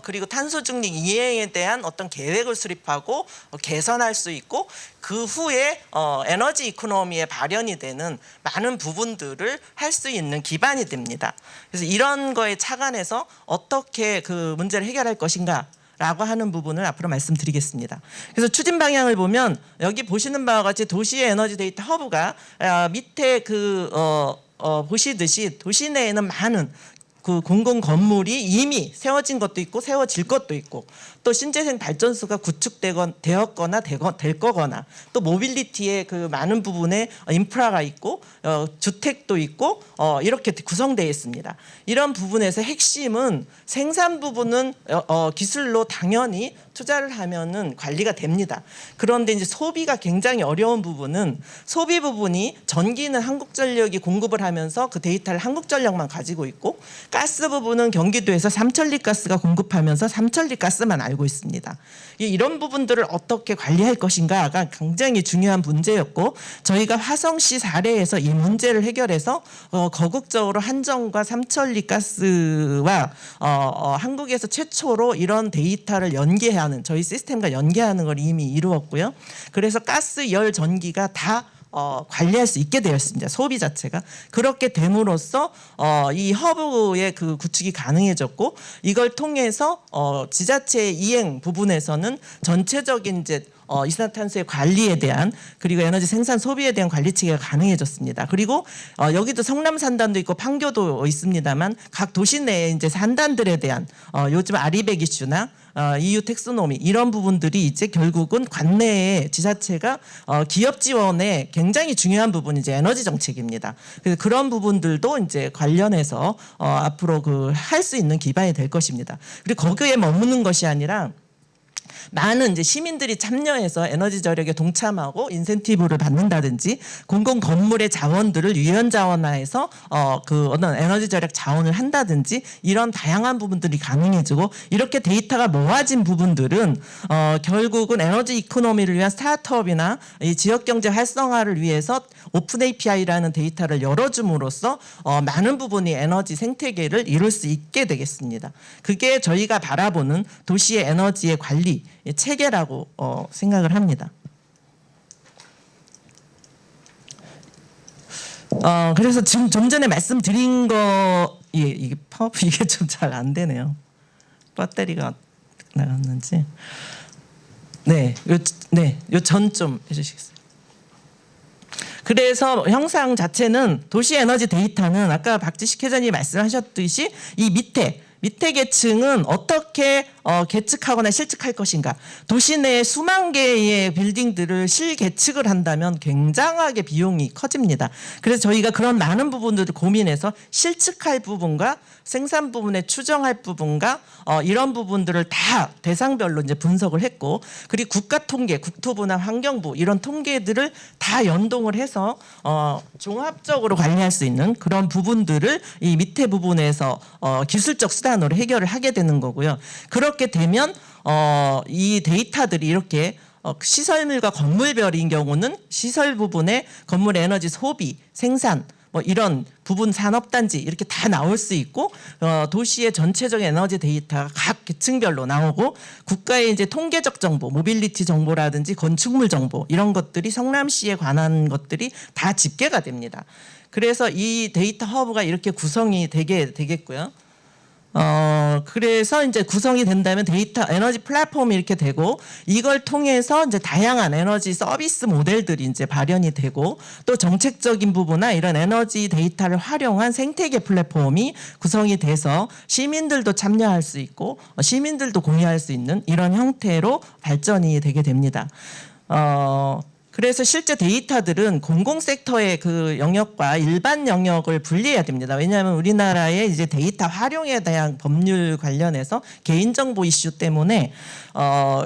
그리고 탄소 중립 이행에 대한 어떤 계획을 수립하고 개선할 수 있고 그 후에 에너지 이코노미에 발현이 되는 많은 부분들을 할 수 있는 기반이 됩니다. 그래서 이런 거에 착안해서 어떻게 그 문제를 해결할 것인가 라고 하는 부분을 앞으로 말씀드리겠습니다. 그래서 추진 방향을 보면 여기 보시는 바와 같이 도시의 에너지 데이터 허브가 밑에 보시듯이 도시 내에는 많은 그 공공 건물이 이미 세워진 것도 있고 세워질 것도 있고 또 신재생 발전소가 구축되었거나 될 거거나 또 모빌리티의 그 많은 부분에 인프라가 있고 주택도 있고 이렇게 구성되어 있습니다. 이런 부분에서 핵심은 생산 부분은 기술로 당연히 투자를 하면은 관리가 됩니다. 그런데 이제 소비가 굉장히 어려운 부분은 소비 부분이 전기는 한국전력이 공급을 하면서 그 데이터를 한국전력만 가지고 있고 가스 부분은 경기도에서 삼천리 가스가 공급하면서 삼천리 가스만 알고 있습니다. 이런 부분들을 어떻게 관리할 것인가가 굉장히 중요한 문제였고 저희가 화성시 사례에서 이 문제를 해결해서 거국적으로 한전과 삼천리 가스와 한국에서 최초로 이런 데이터를 연계하는 저희 시스템과 연계하는 걸 이미 이루었고요. 그래서 가스, 열, 전기가 다 관리할 수 있게 되었습니다. 소비 자체가 그렇게 됨으로써 이 허브의 그 구축이 가능해졌고 이걸 통해서 지자체 이행 부분에서는 전체적인 이제 이산화탄소의 관리에 대한 그리고 에너지 생산 소비에 대한 관리 체계가 가능해졌습니다. 그리고 여기도 성남 산단도 있고 판교도 있습니다만 각 도시 내에 이제 산단들에 대한 요즘 아리백 이슈나 EU 텍소노미 이런 부분들이 이제 결국은 관내의 지자체가 기업 지원에 굉장히 중요한 부분이 이제 에너지 정책입니다. 그래서 그런 부분들도 이제 관련해서 앞으로 그 할 수 있는 기반이 될 것입니다. 그리고 거기에 머무는 것이 아니라 많은 이제 시민들이 참여해서 에너지 절약에 동참하고 인센티브를 받는다든지 공공 건물의 자원들을 유연 자원화해서 그 어떤 에너지 절약 자원을 한다든지 이런 다양한 부분들이 가능해지고 이렇게 데이터가 모아진 부분들은 결국은 에너지 이코노미를 위한 스타트업이나 이 지역 경제 활성화를 위해서 오픈 API라는 데이터를 열어줌으로써 많은 부분이 에너지 생태계를 이룰 수 있게 되겠습니다. 그게 저희가 바라보는 도시의 에너지의 관리 체계라고 생각을 합니다. 그래서 지금 좀 전에 말씀드린 거 이게 파워프 이게 좀 잘 안 되네요. 배터리가 나갔는지. 요 전 좀 해주시겠어요? 그래서 형상 자체는 도시 에너지 데이터는 아까 박지식 회장님이 말씀하셨듯이 이 밑에 계층은 어떻게 계측하거나 실측할 것인가. 도시 내에 수만 개의 빌딩들을 실계측을 한다면 굉장하게 비용이 커집니다. 그래서 저희가 그런 많은 부분들을 고민해서 실측할 부분과 생산 부분에 추정할 부분과 이런 부분들을 다 대상별로 이제 분석을 했고 그리고 국가 통계, 국토부나 환경부 이런 통계들을 다 연동을 해서 종합적으로 관리할 수 있는 그런 부분들을 이 밑에 부분에서 기술적 수단으로 해결을 하게 되는 거고요. 그렇게 되면 이 데이터들이 이렇게 시설물과 건물별인 경우는 시설 부분에 건물 에너지 소비, 생산 뭐 이런 부분 산업단지 이렇게 다 나올 수 있고 도시의 전체적인 에너지 데이터가 각 계층별로 나오고 국가의 이제 통계적 정보, 모빌리티 정보라든지 건축물 정보 이런 것들이 성남시에 관한 것들이 다 집계가 됩니다. 그래서 이 데이터 허브가 이렇게 구성이 되겠고요. 그래서 이제 구성이 된다면 데이터 에너지 플랫폼이 이렇게 되고 이걸 통해서 이제 다양한 에너지 서비스 모델들이 이제 발현이 되고 또 정책적인 부분이나 이런 에너지 데이터를 활용한 생태계 플랫폼이 구성이 돼서 시민들도 참여할 수 있고 시민들도 공유할 수 있는 이런 형태로 발전이 되게 됩니다. 그래서 실제 데이터들은 공공섹터의 그 영역과 일반 영역을 분리해야 됩니다. 왜냐하면 우리나라의 이제 데이터 활용에 대한 법률 관련해서 개인정보 이슈 때문에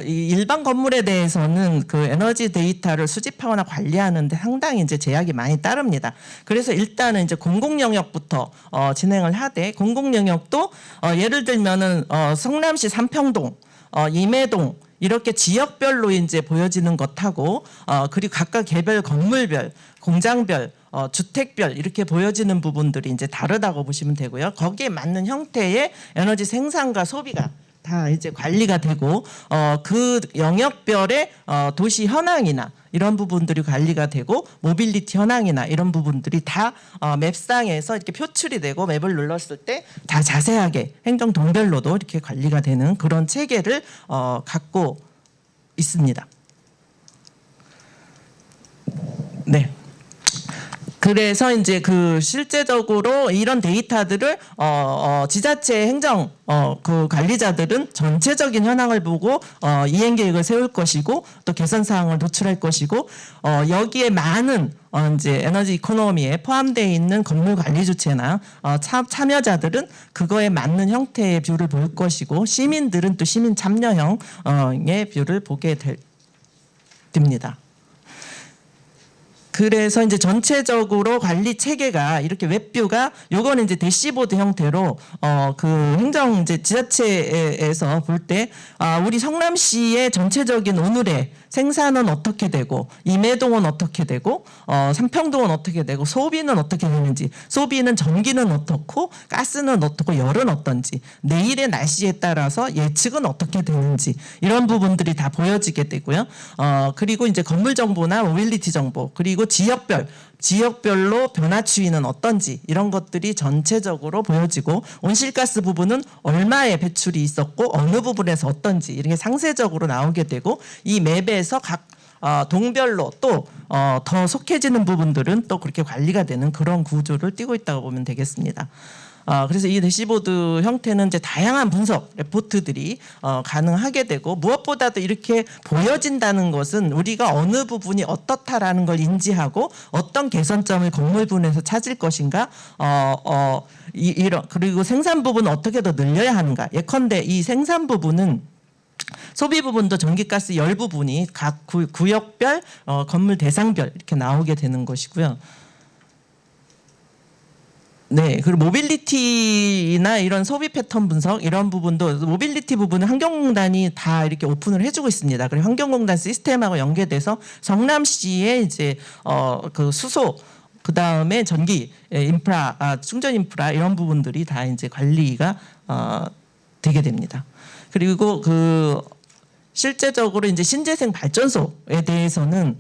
이 일반 건물에 대해서는 그 에너지 데이터를 수집하거나 관리하는데 상당히 이제 제약이 많이 따릅니다. 그래서 일단은 이제 공공 영역부터 진행을 하되 공공 영역도 예를 들면은 성남시 삼평동, 임해동 이렇게 지역별로 이제 보여지는 것하고 그리고 각각 개별 건물별, 공장별 주택별 이렇게 보여지는 부분들이 이제 다르다고 보시면 되고요. 거기에 맞는 형태의 에너지 생산과 소비가 다 이제 관리가 되고 그 영역별의 도시 현황이나 이런 부분들이 관리가 되고 모빌리티 현황이나 이런 부분들이 다 맵상에서 이렇게 표출이 되고 맵을 눌렀을 때 다 자세하게 행정 동별로도 이렇게 관리가 되는 그런 체계를 갖고 있습니다. 네. 그래서 이제 그 실제적으로 이런 데이터들을 지자체 행정 그 관리자들은 전체적인 현황을 보고 이행 계획을 세울 것이고 또 개선 사항을 도출할 것이고 여기에 많은 이제 에너지 이코노미에 포함되어 있는 건물 관리 주체나 참여자들은 그거에 맞는 형태의 뷰를 볼 것이고 시민들은 또 시민 참여형의 뷰를 보게 됩니다. 그래서 이제 전체적으로 관리 체계가 이렇게 웹뷰가 요거는 이제 대시보드 형태로 그 행정 이제 지자체에서 볼 때 우리 성남시의 전체적인 오늘의 생산은 어떻게 되고 임해동은 어떻게 되고 삼평동은 어떻게 되고 소비는 어떻게 되는지 소비는 전기는 어떻고 가스는 어떻고 열은 어떤지 내일의 날씨에 따라서 예측은 어떻게 되는지 이런 부분들이 다 보여지게 되고요. 그리고 이제 건물 정보나 모빌리티 정보 그리고 지역별로 변화 추이는 어떤지 이런 것들이 전체적으로 보여지고 온실가스 부분은 얼마의 배출이 있었고 어느 부분에서 어떤지 이렇게 상세적으로 나오게 되고 이 맵에서 각 동별로 또 더 속해지는 부분들은 또 그렇게 관리가 되는 그런 구조를 띠고 있다고 보면 되겠습니다. 그래서 이 대시보드 형태는 이제 다양한 분석 레포트들이 가능하게 되고 무엇보다도 이렇게 보여진다는 것은 우리가 어느 부분이 어떻다라는 걸 인지하고 어떤 개선점을 건물분에서 찾을 것인가 이런 그리고 생산 부분은 어떻게 더 늘려야 하는가 예컨대 이 생산 부분은 소비 부분도 전기가스 열 부분이 각 구역별 건물 대상별 이렇게 나오게 되는 것이고요. 네, 그리고 모빌리티나 이런 소비 패턴 분석 이런 부분도 모빌리티 부분은 환경공단이 다 이렇게 오픈을 해주고 있습니다. 그리고 환경공단 시스템하고 연계돼서 성남시의 이제 그 수소 그 다음에 전기 인프라, 충전 인프라 이런 부분들이 다 이제 관리가 되게 됩니다. 그리고 그 실제적으로 이제 신재생 발전소에 대해서는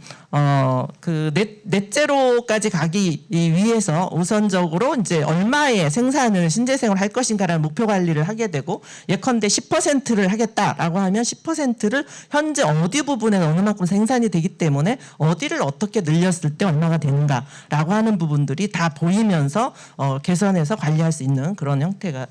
그 넷제로까지 가기 위해서 우선적으로 이제 얼마의 생산을 신재생을 할 것인가라는 목표 관리를 하게 되고 예컨대 10%를 하겠다라고 하면 10%를 현재 어디 부분에 어느 만큼 생산이 되기 때문에 어디를 어떻게 늘렸을 때 얼마가 되는가라고 하는 부분들이 다 보이면서 개선해서 관리할 수 있는 그런 형태가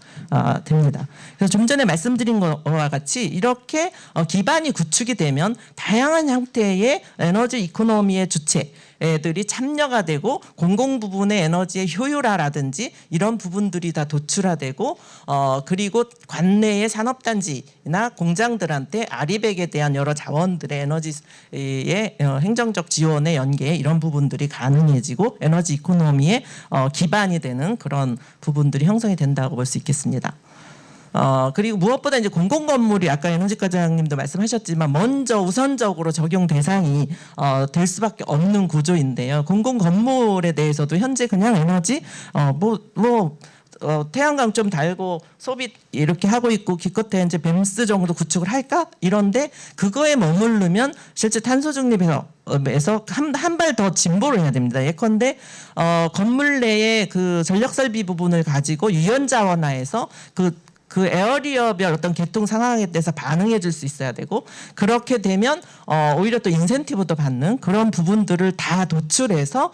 됩니다. 그래서 좀 전에 말씀드린 것과 같이 이렇게 기반이 구축이 되면 다양한 형태의 에너지 이코노미의 주체들이 참여가 되고 공공 부분의 에너지의 효율화라든지 이런 부분들이 다 도출화되고 그리고 관내의 산업단지나 공장들한테 아리백에 대한 여러 자원들의 에너지의 행정적 지원의 연계 이런 부분들이 가능해지고 에너지 이코노미의 기반이 되는 그런 부분들이 형성이 된다고 볼 수 있겠습니다. 그리고 무엇보다 이제 공공건물이 아까 에너지 과장님도 말씀하셨지만 먼저 우선적으로 적용 대상이 될 수밖에 없는 구조인데요. 공공건물에 대해서도 현재 그냥 에너지 태양광 좀 달고 소비 이렇게 하고 있고 기껏해 이제 뱀스 정도 구축을 할까 이런데 그거에 머무르면 실제 탄소 중립에서 한 발 더 진보를 해야 됩니다. 예컨대 건물 내에 그 전력 설비 부분을 가지고 유연 자원화해서 그 에어리어별 어떤 개통 상황에 대해서 반응해 줄 수 있어야 되고 그렇게 되면 오히려 또 인센티브도 받는 그런 부분들을 다 도출해서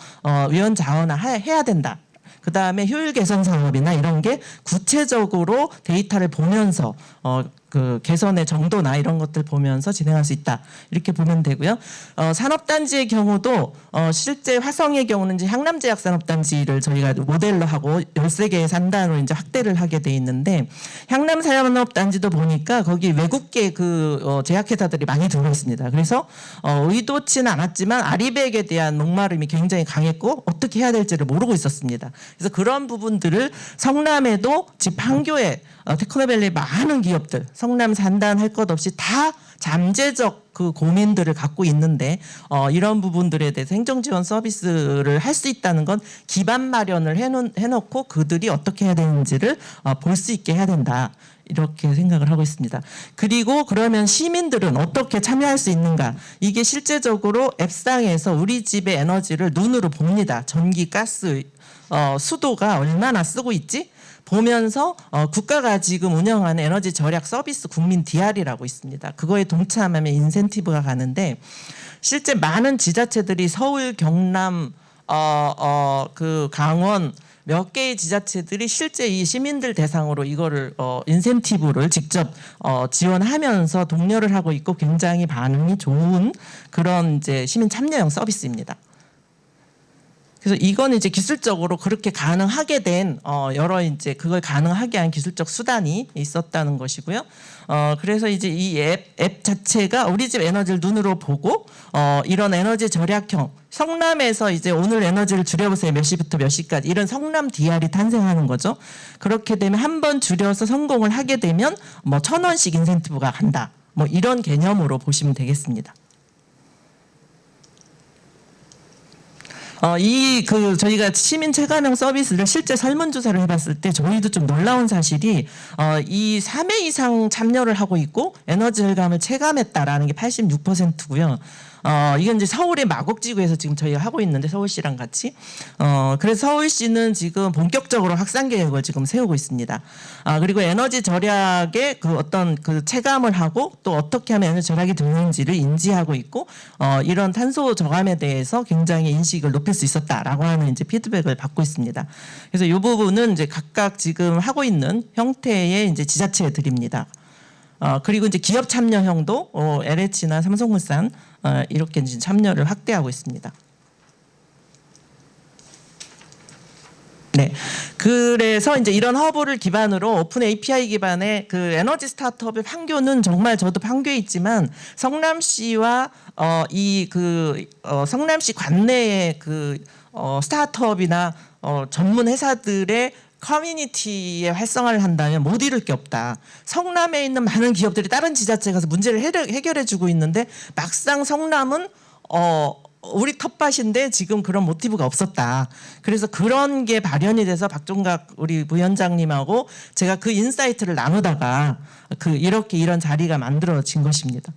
유연 자원화 해야 된다. 그 다음에 효율 개선 사업이나 이런 게 구체적으로 데이터를 보면서 그 개선의 정도나 이런 것들 보면서 진행할 수 있다 이렇게 보면 되고요. 산업단지의 경우도 실제 화성의 경우는 이제 향남제약산업단지를 저희가 모델로 하고 13개의 산단으로 이제 확대를 하게 돼 있는데 향남산업단지도 보니까 거기 외국계 그 제약회사들이 많이 들어가 있습니다. 그래서 의도치는 않았지만 아리백에 대한 목마름이 굉장히 강했고 어떻게 해야 될지를 모르고 있었습니다. 그래서 그런 부분들을 성남에도 집 판교에 테크노밸리 많은 기업들 성남 산단 할 것 없이 다 잠재적 그 고민들을 갖고 있는데 이런 부분들에 대해서 행정지원 서비스를 할 수 있다는 건 기반 마련을 해놓고 그들이 어떻게 해야 되는지를 볼 수 있게 해야 된다. 이렇게 생각을 하고 있습니다. 그리고 그러면 시민들은 어떻게 참여할 수 있는가? 이게 실제적으로 앱상에서 우리 집의 에너지를 눈으로 봅니다. 전기, 가스, 수도가 얼마나 쓰고 있지? 보면서 국가가 지금 운영하는 에너지 절약 서비스 국민 DR이라고 있습니다. 그거에 동참하면 인센티브가 가는데 실제 많은 지자체들이 서울, 경남, 그 강원 몇 개의 지자체들이 실제 이 시민들 대상으로 이거를 인센티브를 직접 지원하면서 독려를 하고 있고 굉장히 반응이 좋은 그런 이제 시민 참여형 서비스입니다. 그래서 이건 이제 기술적으로 그렇게 가능하게 된 여러 이제 그걸 가능하게 한 기술적 수단이 있었다는 것이고요. 그래서 이제 이 앱 자체가 우리 집 에너지를 눈으로 보고 이런 에너지 절약형 성남에서 이제 오늘 에너지를 줄여보세요 몇 시부터 몇 시까지 이런 성남 DR이 탄생하는 거죠. 그렇게 되면 한 번 줄여서 성공을 하게 되면 뭐 1,000원씩 인센티브가 간다. 뭐 이런 개념으로 보시면 되겠습니다. 저희가 시민 체감형 서비스를 실제 설문조사를 해봤을 때 저희도 좀 놀라운 사실이 이 3회 이상 참여를 하고 있고 에너지 절감을 체감했다라는 게 86%고요. 이건 이제 서울의 마곡지구에서 지금 저희가 하고 있는데 서울시랑 같이 그래서 서울시는 지금 본격적으로 확산 계획을 지금 세우고 있습니다. 그리고 에너지 절약의 그 어떤 그 체감을 하고 또 어떻게 하면 에너지 절약이 되는지를 인지하고 있고 이런 탄소 저감에 대해서 굉장히 인식을 높일 수 있었다라고 하는 이제 피드백을 받고 있습니다. 그래서 이 부분은 이제 각각 지금 하고 있는 형태의 이제 지자체들입니다. 그리고 이제 기업 참여형도 LH나 삼성물산 이렇게 이제 참여를 확대하고 있습니다. 네, 그래서 이제 이런 허브를 기반으로 오픈 API 기반의 그 에너지 스타트업의 판교는 정말 저도 판교에 있지만 성남시와 성남시 관내의 그 스타트업이나 전문 회사들의 커뮤니티에 활성화를 한다면 못 이룰 게 없다. 성남에 있는 많은 기업들이 다른 지자체에 가서 문제를 해결해 주고 있는데 막상 성남은 우리 텃밭인데 지금 그런 모티브가 없었다. 그래서 그런 게 발현이 돼서 박종각 우리 부위원장님하고 제가 그 인사이트를 나누다가 이렇게 이런 자리가 만들어진 것입니다.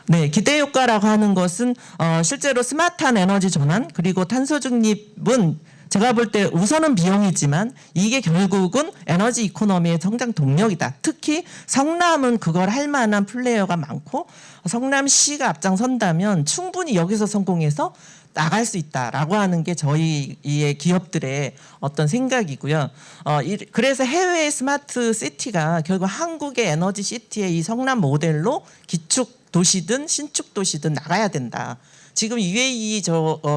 네, 기대 효과라고 하는 것은 실제로 스마트한 에너지 전환 그리고 탄소 중립은 제가 볼 때 우선은 비용이지만 이게 결국은 에너지 이코노미의 성장 동력이다. 특히 성남은 그걸 할 만한 플레이어가 많고 성남시가 앞장선다면 충분히 여기서 성공해서 나갈 수 있다라고 하는 게 저희의 기업들의 어떤 생각이고요. 그래서 해외의 스마트 시티가 결국 한국의 에너지 시티의 이 성남 모델로 기축 도시든 신축 도시든 나가야 된다. 지금 UAE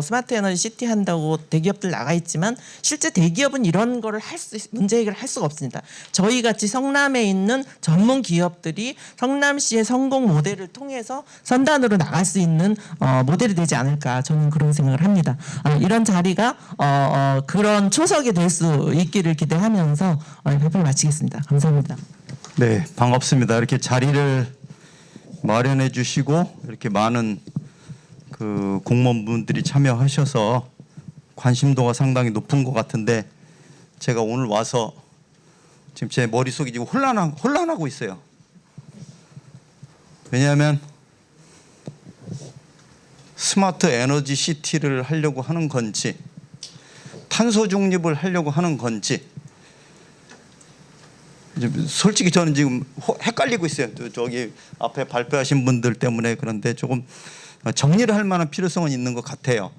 스마트 에너지 시티 한다고 대기업들 나가 있지만 실제 대기업은 이런 거를 문제 해결을 할 수가 없습니다. 저희 같이 성남에 있는 전문 기업들이 성남시의 성공 모델을 통해서 선단으로 나갈 수 있는 모델이 되지 않을까 저는 그런 생각을 합니다. 이런 자리가 그런 초석이 될 수 있기를 기대하면서 발표를 마치겠습니다. 감사합니다. 네, 반갑습니다. 이렇게 자리를 마련해 주시고 이렇게 많은 그 공무원분들이 참여하셔서 관심도가 상당히 높은 것 같은데 제가 오늘 와서 지금 제 머릿속이 지금 혼란하고 있어요. 왜냐하면 스마트 에너지 시티를 하려고 하는 건지 탄소 중립을 하려고 하는 건지 솔직히 저는 지금 헷갈리고 있어요. 저기 앞에 발표하신 분들 때문에. 그런데 조금 정리를 할 만한 필요성은 있는 것 같아요.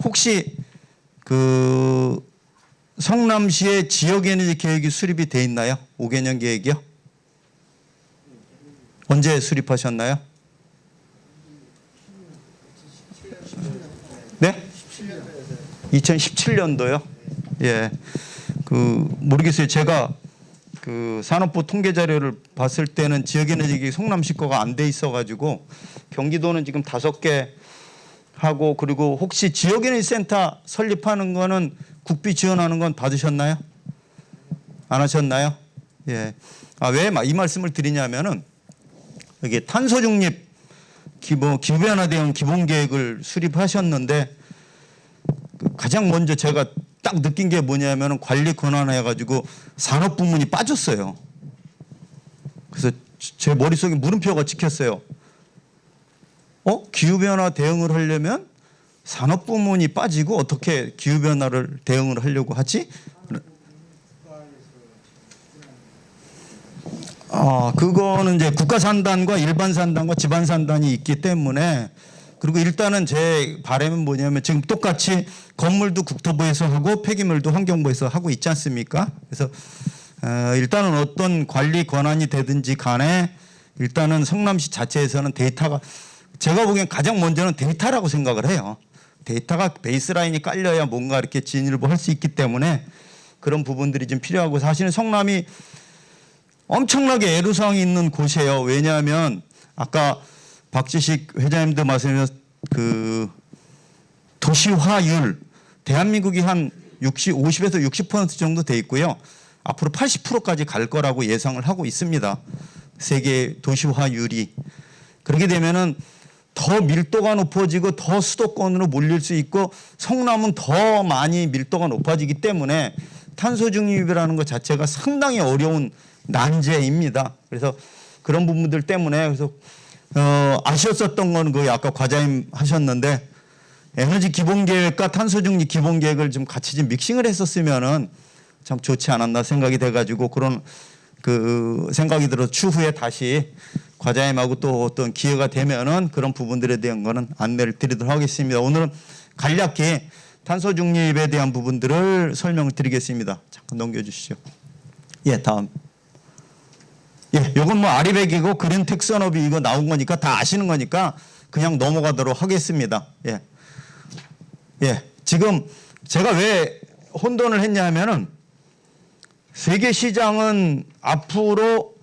혹시 그 성남시의 지역에너지 계획이 수립이 돼 있나요? 5개년 계획이요? 언제 수립하셨나요? 네? 2017년도요? 예. 모르겠어요. 제가 그 산업부 통계 자료를 봤을 때는 지역에너지 계획이 성남시 거가 안 돼 있어가지고 경기도는 지금 5개 하고 그리고 혹시 지역에너지 센터 설립하는 거는 국비 지원하는 건 받으셨나요? 안 하셨나요? 예. 왜 이 말씀을 드리냐면은 이게 탄소 중립 기후변화 대응 기본 계획을 수립하셨는데 가장 먼저 제가 딱 느낀 게 뭐냐면은 관리 권한해 가지고 산업 부문이 빠졌어요. 그래서 제 머릿속에 물음표가 찍혔어요. 기후변화 대응을 하려면 산업 부문이 빠지고 어떻게 기후변화를 대응을 하려고 하지? 그거는 이제 국가산단과 일반산단과 지방산단이 있기 때문에, 그리고 일단은 제 바람은 뭐냐면 지금 똑같이 건물도 국토부에서 하고 폐기물도 환경부에서 하고 있지 않습니까? 그래서 일단은 어떤 관리 권한이 되든지 간에 일단은 성남시 자체에서는 데이터가, 제가 보기엔 가장 먼저는 데이터라고 생각을 해요. 데이터가 베이스라인이 깔려야 뭔가 이렇게 진일보할 수 있기 때문에 그런 부분들이 좀 필요하고, 사실은 성남이 엄청나게 애로사항이 있는 곳이에요. 왜냐하면 아까 박지식 회장님도 말씀하신 그 도시화율, 대한민국이 한 50에서 60% 정도 돼 있고요. 앞으로 80%까지 갈 거라고 예상을 하고 있습니다. 세계 도시화율이. 그렇게 되면은 더 밀도가 높아지고 더 수도권으로 몰릴 수 있고 성남은 더 많이 밀도가 높아지기 때문에 탄소 중립이라는 것 자체가 상당히 어려운 난제입니다. 그래서 그런 부분들 때문에 그래서 아쉬웠었던 건 그 아까 과장님 하셨는데 에너지 기본 계획과 탄소 중립 기본 계획을 좀 같이 좀 믹싱을 했었으면은 참 좋지 않았나 생각이 돼가지고 그런 그 생각이 들어 추후에 다시 과장님하고 또 어떤 기회가 되면은 그런 부분들에 대한 거는 안내를 드리도록 하겠습니다. 오늘은 간략히 탄소 중립에 대한 부분들을 설명을 드리겠습니다. 잠깐 넘겨주시죠. 예, 다음. 예, 요건 뭐 아리백이고 그린 텍스너비 이거 나온 거니까 다 아시는 거니까 그냥 넘어가도록 하겠습니다. 예. 예. 지금 제가 왜 혼돈을 했냐면은 세계 시장은 앞으로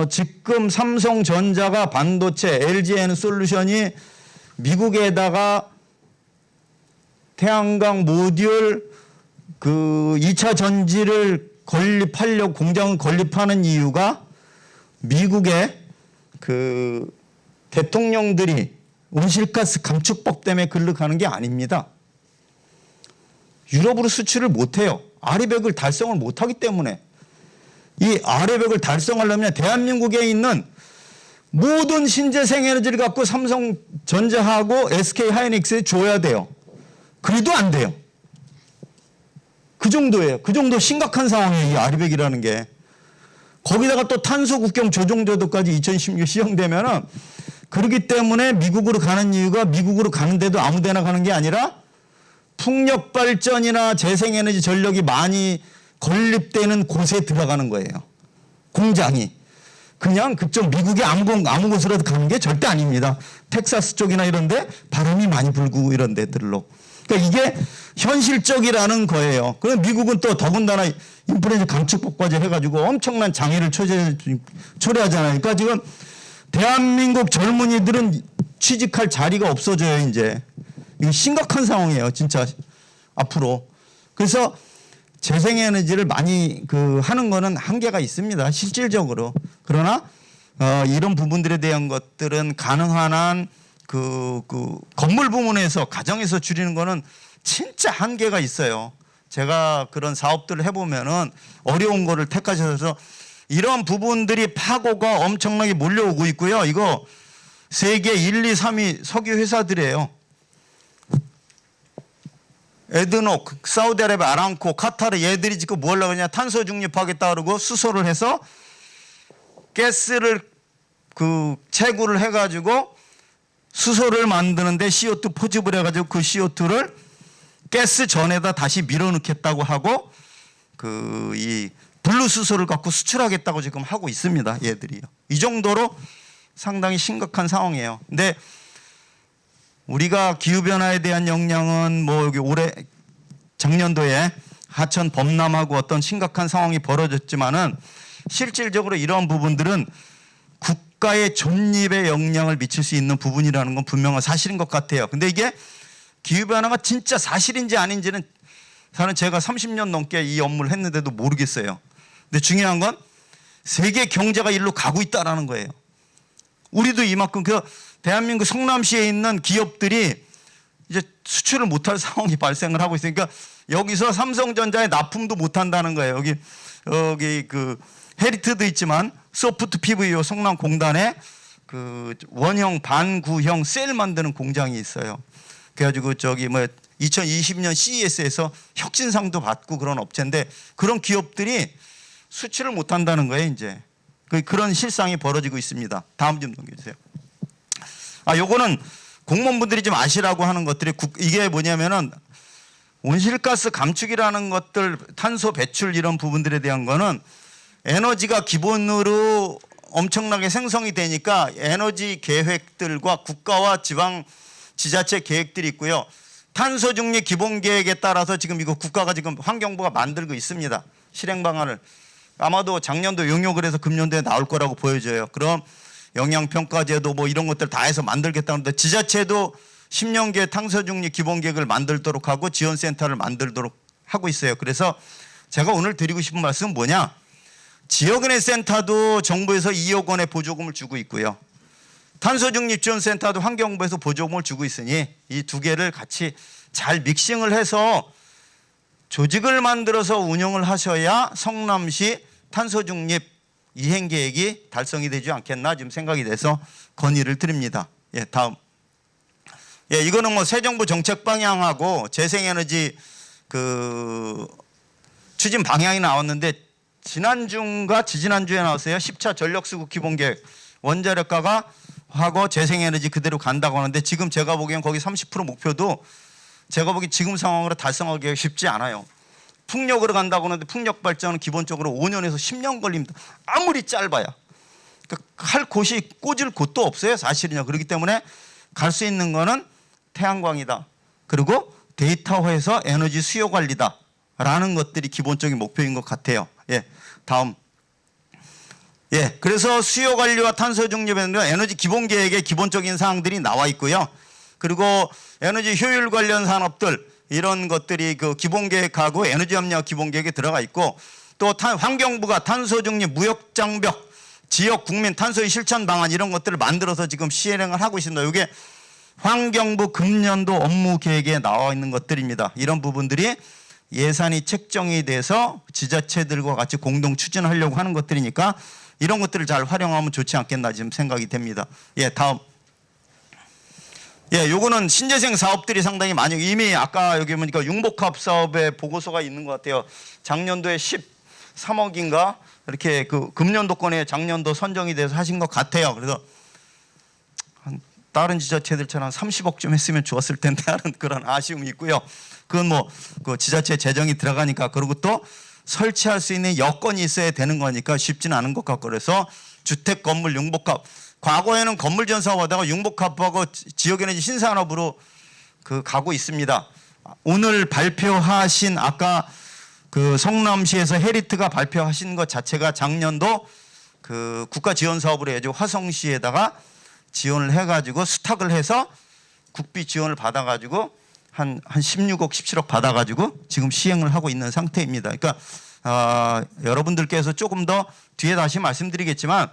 지금 삼성전자가 반도체, LG에너솔루션이 미국에다가 태양광 모듈 그 2차 전지를 건립하려고 공장을 건립하는 이유가 미국의 그 대통령들이 온실가스 감축법 때문에 글로 가는 게 아닙니다. 유럽으로 수출을 못해요. 아리백을 달성을 못하기 때문에. 이 아리백을 달성하려면 대한민국에 있는 모든 신재생 에너지를 갖고 삼성전자하고 SK하이닉스에 줘야 돼요. 그래도 안 돼요. 그 정도예요. 그 정도 심각한 상황이에요. 이 아리백이라는 게. 거기다가 또 탄소 국경 조정제도까지 2016 시행되면은 그렇기 때문에 미국으로 가는 이유가 미국으로 가는데도 아무 데나 가는 게 아니라 풍력 발전이나 재생에너지 전력이 많이 건립되는 곳에 들어가는 거예요. 공장이. 그냥 그쪽 미국의 아무 곳으로도 가는 게 절대 아닙니다. 텍사스 쪽이나 이런 데 바람이 많이 불고 이런 데들로. 그러니까 이게 현실적이라는 거예요. 그럼 미국은 또 더군다나 인플레이션 감축법까지 해가지고 엄청난 장애를 초래하잖아요. 그러니까 지금 대한민국 젊은이들은 취직할 자리가 없어져요, 이제. 이거 심각한 상황이에요, 진짜. 앞으로. 그래서 재생에너지를 많이 하는 거는 한계가 있습니다, 실질적으로. 그러나 이런 부분들에 대한 것들은 가능한 한 건물 부문에서 가정에서 줄이는 거는 진짜 한계가 있어요. 제가 그런 사업들을 해보면은 어려운 거를 택하셔서 이런 부분들이 파고가 엄청나게 몰려오고 있고요. 이거 세계 1, 2, 3위 석유 회사들이에요. 에드녹, 사우디아라비아, 아람코, 카타르 얘들이 지금 뭐 하려고 하냐, 탄소 중립하겠다 그러고 수소를 해서 가스를 채굴을 해가지고 수소를 만드는데 CO2 포집을 해가지고 그 CO2를 가스 전에다 다시 밀어넣겠다고 하고 이 블루 수소를 갖고 수출하겠다고 지금 하고 있습니다, 얘들이요. 이 정도로 상당히 심각한 상황이에요. 근데 우리가 기후변화에 대한 영향은 뭐 여기 작년도에 하천 범람하고 어떤 심각한 상황이 벌어졌지만은 실질적으로 이러한 부분들은 국가의 존립에 영향을 미칠 수 있는 부분이라는 건 분명한 사실인 것 같아요. 근데 이게 기후변화가 진짜 사실인지 아닌지는 저는 제가 30년 넘게 이 업무를 했는데도 모르겠어요. 근데 중요한 건 세계 경제가 일로 가고 있다라는 거예요. 우리도 이만큼 그 대한민국 성남시에 있는 기업들이 이제 수출을 못할 상황이 발생을 하고 있으니까 여기서 삼성전자에 납품도 못한다는 거예요. 여기 그 헤리트도 있지만 소프트 PVO 성남 공단에 그 원형 반구형 셀 만드는 공장이 있어요. 그래가지고 저기 뭐 2020년 CES에서 혁신상도 받고 그런 업체인데 그런 기업들이 수출을 못한다는 거예요. 이제 그런 실상이 벌어지고 있습니다. 다음 좀 넘겨주세요. 요거는 공무원분들이 좀 아시라고 하는 것들이 이게 뭐냐면은 온실가스 감축이라는 것들, 탄소 배출 이런 부분들에 대한 거는 에너지가 기본으로 엄청나게 생성이 되니까 에너지 계획들과 국가와 지방 지자체 계획들이 있고요. 탄소 중립 기본 계획에 따라서 지금 이거 국가가 지금 환경부가 만들고 있습니다. 실행 방안을 아마도 작년도 용역을 해서 금년도에 나올 거라고 보여져요. 그럼 영양평가제도 뭐 이런 것들 다 해서 만들겠다는데 지자체도 10년계 탄소 중립 기본 계획을 만들도록 하고 지원센터를 만들도록 하고 있어요. 그래서 제가 오늘 드리고 싶은 말씀은 뭐냐? 지역은행 센터도 정부에서 2억 원의 보조금을 주고 있고요. 탄소 중립 지원센터도 환경부에서 보조금을 주고 있으니 이 두 개를 같이 잘 믹싱을 해서 조직을 만들어서 운영을 하셔야 성남시 탄소 중립 이행 계획이 달성이 되지 않겠나 지금 생각이 돼서 건의를 드립니다. 예, 다음. 예, 이거는 뭐 새 정부 정책 방향하고 재생에너지 그 추진 방향이 나왔는데 지난주인가 지지난주에 나왔어요. 10차 전력수급 기본계획 원자력가가 하고 재생에너지 그대로 간다고 하는데 지금 제가 보기엔 거기 30% 목표도 제가 보기 지금 상황으로 달성하기 쉽지 않아요. 풍력으로 간다고 하는데 풍력 발전은 기본적으로 5년에서 10년 걸립니다. 아무리 짧아야. 그러니까 할 곳이 꽂을 곳도 없어요. 사실은요. 그렇기 때문에 갈 수 있는 거는 태양광이다. 그리고 데이터화해서 에너지 수요 관리다. 라는 것들이 기본적인 목표인 것 같아요. 예, 다음. 예, 그래서 수요 관리와 탄소 중립에는 에너지 기본 계획의 기본적인 사항들이 나와 있고요. 그리고 에너지 효율 관련 산업들 이런 것들이 그 기본 계획하고 에너지 협력 기본 계획에 들어가 있고 또 환경부가 탄소 중립 무역 장벽 지역 국민 탄소의 실천 방안 이런 것들을 만들어서 지금 시행을 하고 있습니다. 이게 환경부 금년도 업무 계획에 나와 있는 것들입니다. 이런 부분들이 예산이 책정이 돼서 지자체들과 같이 공동 추진하려고 하는 것들이니까 이런 것들을 잘 활용하면 좋지 않겠나 지금 생각이 됩니다. 예, 다음. 예, 요거는 신재생 사업들이 상당히 많이 이미 아까 여기 보니까 융복합 사업의 보고서가 있는 것 같아요. 작년도에 13억인가 이렇게 그 금년도권에 작년도 선정이 돼서 하신 것 같아요. 그래서 다른 지자체들처럼 30억 좀 했으면 좋았을 텐데 하는 그런 아쉬움이 있고요. 그건 뭐 그 지자체 재정이 들어가니까 그리고 또 설치할 수 있는 여건이 있어야 되는 거니까 쉽지는 않은 것 같고 그래서 주택 건물 융복합 과거에는 건물 지원 사업하다가 융복합하고 지역에너지 신산업으로 그 가고 있습니다. 오늘 발표하신 아까 그 성남시에서 헤리트가 발표하신 것 자체가 작년도 그 국가 지원 사업으로 해가지고 화성시에다가 지원을 해가지고 수탁을 해서 국비 지원을 받아가지고 한 16억, 17억 받아가지고 지금 시행을 하고 있는 상태입니다. 그러니까 여러분들께서 조금 더 뒤에 다시 말씀드리겠지만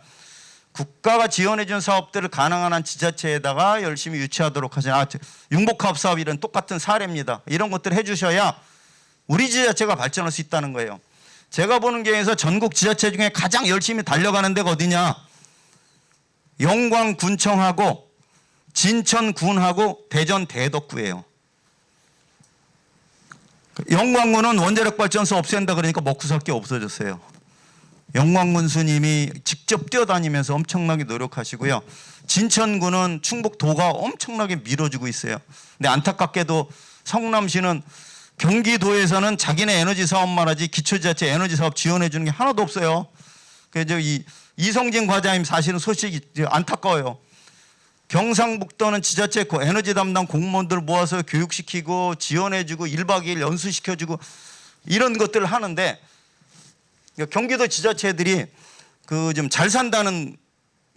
국가가 지원해준 사업들을 가능한 한 지자체에다가 열심히 유치하도록 하자. 융복합 사업 이런 똑같은 사례입니다. 이런 것들을 해주셔야 우리 지자체가 발전할 수 있다는 거예요. 제가 보는 경우에서 전국 지자체 중에 가장 열심히 달려가는 데가 어디냐? 영광군청하고 진천군하고 대전 대덕구예요. 영광군은 원자력 발전소 없앤다 그러니까 먹고 살 게 없어졌어요. 영광군 스님이 직접 뛰어다니면서 엄청나게 노력하시고요. 진천군은 충북도가 엄청나게 밀어주고 있어요. 근데 안타깝게도 성남시는 경기도에서는 자기네 에너지 사업만 하지 기초지자체 에너지 사업 지원해 주는 게 하나도 없어요. 그래서 이 이성진 과장님 사실은 소식이 안타까워요. 경상북도는 지자체 에너지 담당 공무원들 모아서 교육시키고 지원해주고 1박 2일 연수시켜주고 이런 것들을 하는데 경기도 지자체들이 그 좀 잘 산다는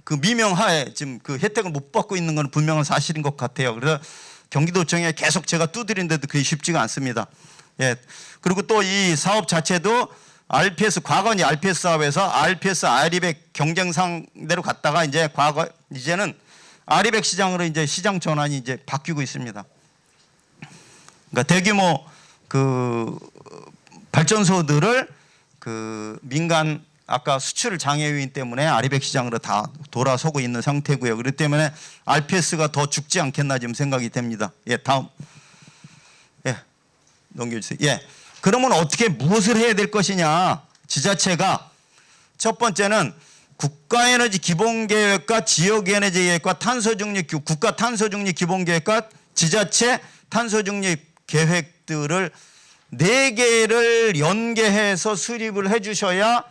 그 미명하에 지금 그 혜택을 못 받고 있는 건 분명한 사실인 것 같아요. 그래서 경기도청에 계속 제가 두드리는데도 그게 쉽지가 않습니다. 예. 그리고 또 이 사업 자체도 RPS 과거는 RPS 사업에서 RPS 아리백 경쟁 상대로 갔다가 이제는 아리백 시장으로 이제 시장 전환이 이제 바뀌고 있습니다. 그러니까 대규모 그 발전소들을 그 민간 아까 수출 장애 요인 때문에 아리백 시장으로 다 돌아서고 있는 상태고요. 그렇기 때문에 RPS가 더 죽지 않겠나 지금 생각이 됩니다. 예, 다음. 예, 넘겨주세요. 예, 그러면 어떻게 무엇을 해야 될 것이냐? 지자체가 첫 번째는 국가에너지 기본계획과 지역에너지 계획과 국가 탄소중립 기본계획과 지자체 탄소중립 계획들을 4개를 연계해서 수립을 해주셔야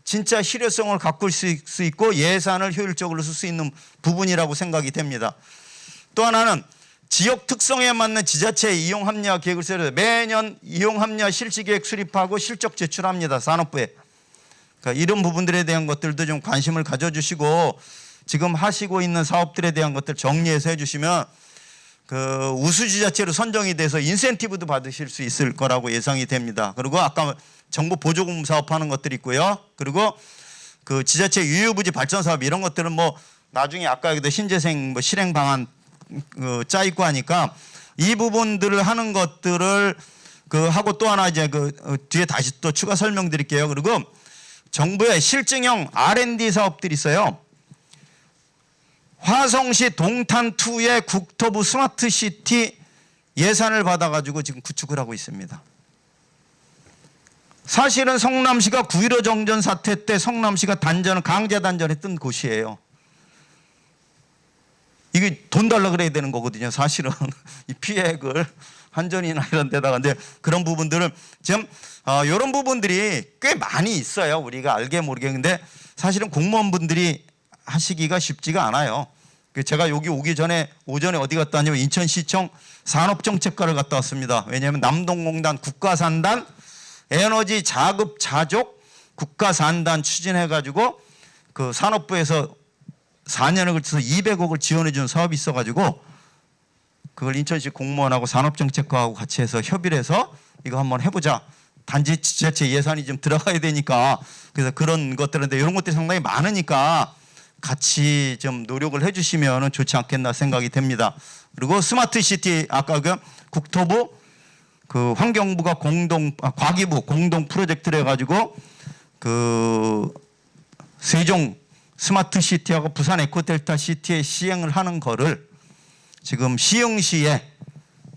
진짜 실효성을 가꿀 수 있고 예산을 효율적으로 쓸 수 있는 부분이라고 생각이 됩니다. 또 하나는 지역 특성에 맞는 지자체 이용 합리화 계획을 세워서 매년 이용 합리화 실시 계획 수립하고 실적 제출합니다. 산업부에. 그러니까 이런 부분들에 대한 것들도 좀 관심을 가져주시고 지금 하시고 있는 사업들에 대한 것들 정리해서 해주시면 그 우수 지자체로 선정이 돼서 인센티브도 받으실 수 있을 거라고 예상이 됩니다. 그리고 아까 정부 보조금 사업하는 것들이 있고요. 그리고 그 지자체 유효부지 발전 사업 이런 것들은 뭐 나중에 아까 얘기했던 신재생 뭐 실행 방안 짜 있고 하니까 이 부분들을 하는 것들을 그 하고 또 하나 이제 그 뒤에 다시 또 추가 설명드릴게요. 그리고 정부의 실증형 R&D 사업들이 있어요. 화성시 동탄2의 국토부 스마트시티 예산을 받아가지고 지금 구축을 하고 있습니다. 사실은 성남시가 9.15 정전 사태 때 성남시가 강제 단전했던 곳이에요. 이게 돈 달라 그래야 되는 거거든요. 사실은 이 피해액을 한전이나 이런 데다가 근데 그런 부분들은 지금 이런 부분들이 꽤 많이 있어요. 우리가 알게 모르게. 근데 사실은 공무원분들이 하시기가 쉽지가 않아요. 제가 여기 오기 전에 오전에 어디 갔다 왔냐면 인천시청 산업정책과를 갔다 왔습니다. 왜냐하면 남동공단 국가산단 에너지 자급 자족 국가산단 추진해가지고 그 산업부에서 4년을 걸쳐서 200억을 지원해 주는 사업이 있어가지고 그걸 인천시 공무원하고 산업정책과하고 같이 해서 협의를 해서 이거 한번 해보자. 단지 지자체 예산이 좀 들어가야 되니까 그래서 그런 것들인데 이런 것들이 상당히 많으니까 같이 좀 노력을 해주시면 좋지 않겠나 생각이 됩니다. 그리고 스마트시티 아까 그 국토부 그 환경부가 과기부 공동 프로젝트를 해가지고 그 세종 스마트시티하고 부산 에코델타 시티에 시행을 하는 거를 지금 시흥시에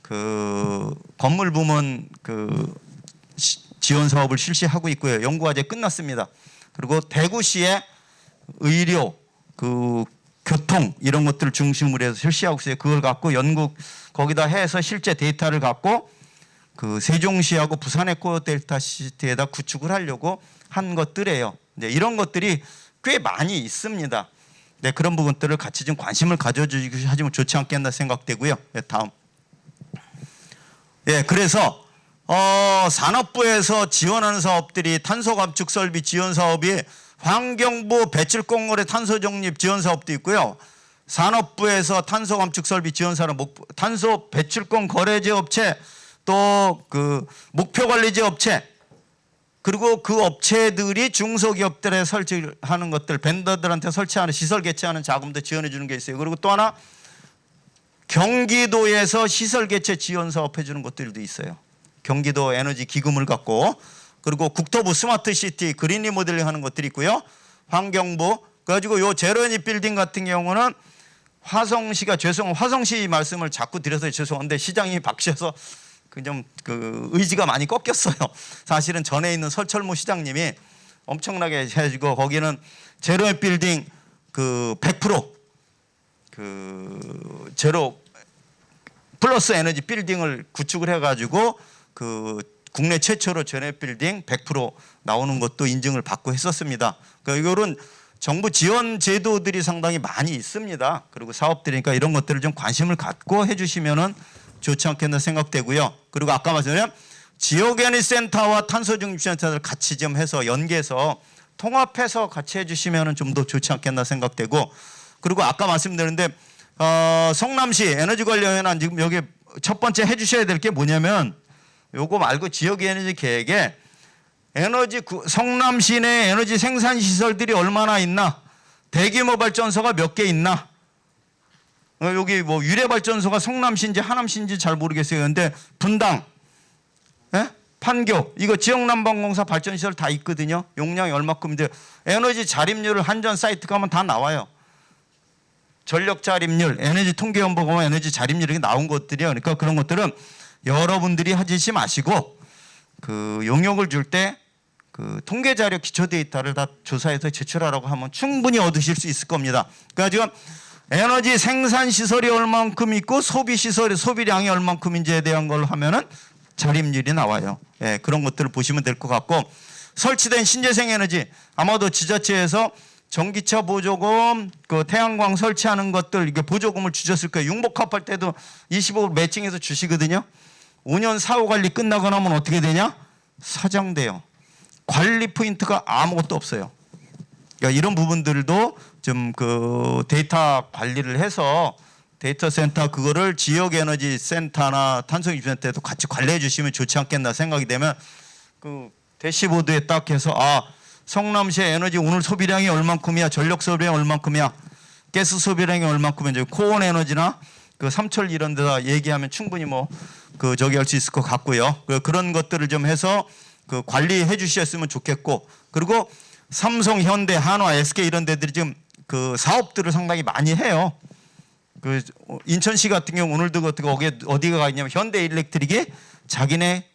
그 건물 부문 그 지원 사업을 실시하고 있고요. 연구과제 끝났습니다. 그리고 대구시에 의료 그 교통 이런 것들을 중심으로 해서 실시하고 있어요. 그걸 갖고 연구 거기다 해서 실제 데이터를 갖고 그 세종시하고 부산 에코델타 시티에다 구축을 하려고 한 것들이에요. 이제 이런 것들이 꽤 많이 있습니다. 네, 그런 부분들을 같이 좀 관심을 가져주시면 좋지 않겠나 생각되고요. 네, 다음. 예, 그래서 산업부에서 지원하는 사업들이 탄소 감축 설비 지원 사업이 환경부 배출공거래 탄소 적립 지원 사업도 있고요. 산업부에서 탄소 감축 설비 지원 사업, 탄소 배출권 거래제 업체, 또 그 목표 관리제 업체, 그리고 그 업체들이 중소기업들에 설치하는 것들, 벤더들한테 설치하는 시설 개최하는 자금도 지원해 주는 게 있어요. 그리고 또 하나 경기도에서 시설 개최 지원 사업 해주는 것들도 있어요. 경기도 에너지 기금을 갖고. 그리고 국토부 스마트시티 그린 리모델링 하는 것들이 있고요. 환경부 그래가지고 요 제로에너지 빌딩 같은 경우는 화성시가 화성시 말씀을 자꾸 드려서 죄송한데 시장이 바뀌셔서 그 의지가 많이 꺾였어요. 사실은 전에 있는 설철모 시장님이 엄청나게 해주고 거기는 제로에너지 빌딩 그 100% 그 제로 플러스 에너지 빌딩을 구축을 해가지고 그 국내 최초로 제로에너지 빌딩 100% 나오는 것도 인증을 받고 했었습니다. 그러니까 이거는 정부 지원 제도들이 상당히 많이 있습니다. 그리고 사업들이니까 이런 것들을 좀 관심을 갖고 해주시면은 좋지 않겠나 생각되고요. 그리고 아까 말씀드린 지역에너지센터와 탄소중립센터를 같이 좀 해서 연계해서 통합해서 같이 해주시면은 좀 더 좋지 않겠나 생각되고 그리고 아까 말씀드렸는데 성남시 에너지 관련한 지금 여기 첫 번째 해주셔야 될 게 뭐냐면 요거 말고 지역에너지 계획에 성남시 내 에너지 생산 시설들이 얼마나 있나? 대규모 발전소가 몇 개 있나? 여기 뭐 유래 발전소가 성남시인지 하남시인지 잘 모르겠어요. 근데 분당, 판교 이거 지역난방공사 발전시설 다 있거든요. 용량이 얼마큼인데 에너지 자립률을 한전 사이트 가면 다 나와요. 전력 자립률, 에너지 통계연보 가면 에너지 자립률이 나온 것들이요. 그러니까 그런 것들은 여러분들이 하지 마시고 그 용역을 줄 때 그 통계 자료 기초 데이터를 다 조사해서 제출하라고 하면 충분히 얻으실 수 있을 겁니다. 그러니까 지금 에너지 생산 시설이 얼만큼 있고 소비 시설이 소비량이 얼만큼인지에 대한 걸 하면은 자립률이 나와요. 예, 그런 것들을 보시면 될 것 같고 설치된 신재생 에너지 아마도 지자체에서 전기차 보조금, 그 태양광 설치하는 것들 이게 보조금을 주셨을 거예요. 융복합할 때도 25% 매칭해서 주시거든요. 5년 사후 관리 끝나고 나면 어떻게 되냐? 사장돼요. 관리 포인트가 아무것도 없어요. 그러니까 이런 부분들도 좀 그 데이터 관리를 해서 데이터 센터 그거를 지역 에너지 센터나 탄소중립 센터에도 같이 관리해 주시면 좋지 않겠나 생각이 되면 그 대시보드에 딱 해서 성남시의 에너지 오늘 소비량이 얼만큼이야, 전력 소비량이 얼만큼이야, 가스 소비량이 얼만큼이야, 이제 코온 에너지나 그 삼철 이런 데다 얘기하면 충분히 뭐 그 저기 할 수 있을 것 같고요. 그런 것들을 좀 해서 그 관리해 주셨으면 좋겠고 그리고 삼성, 현대, 한화, SK 이런 데들이 지금 그 사업들을 상당히 많이 해요. 그 인천시 같은 경우 오늘도 어디가 가 있냐면 현대일렉트릭이 자기네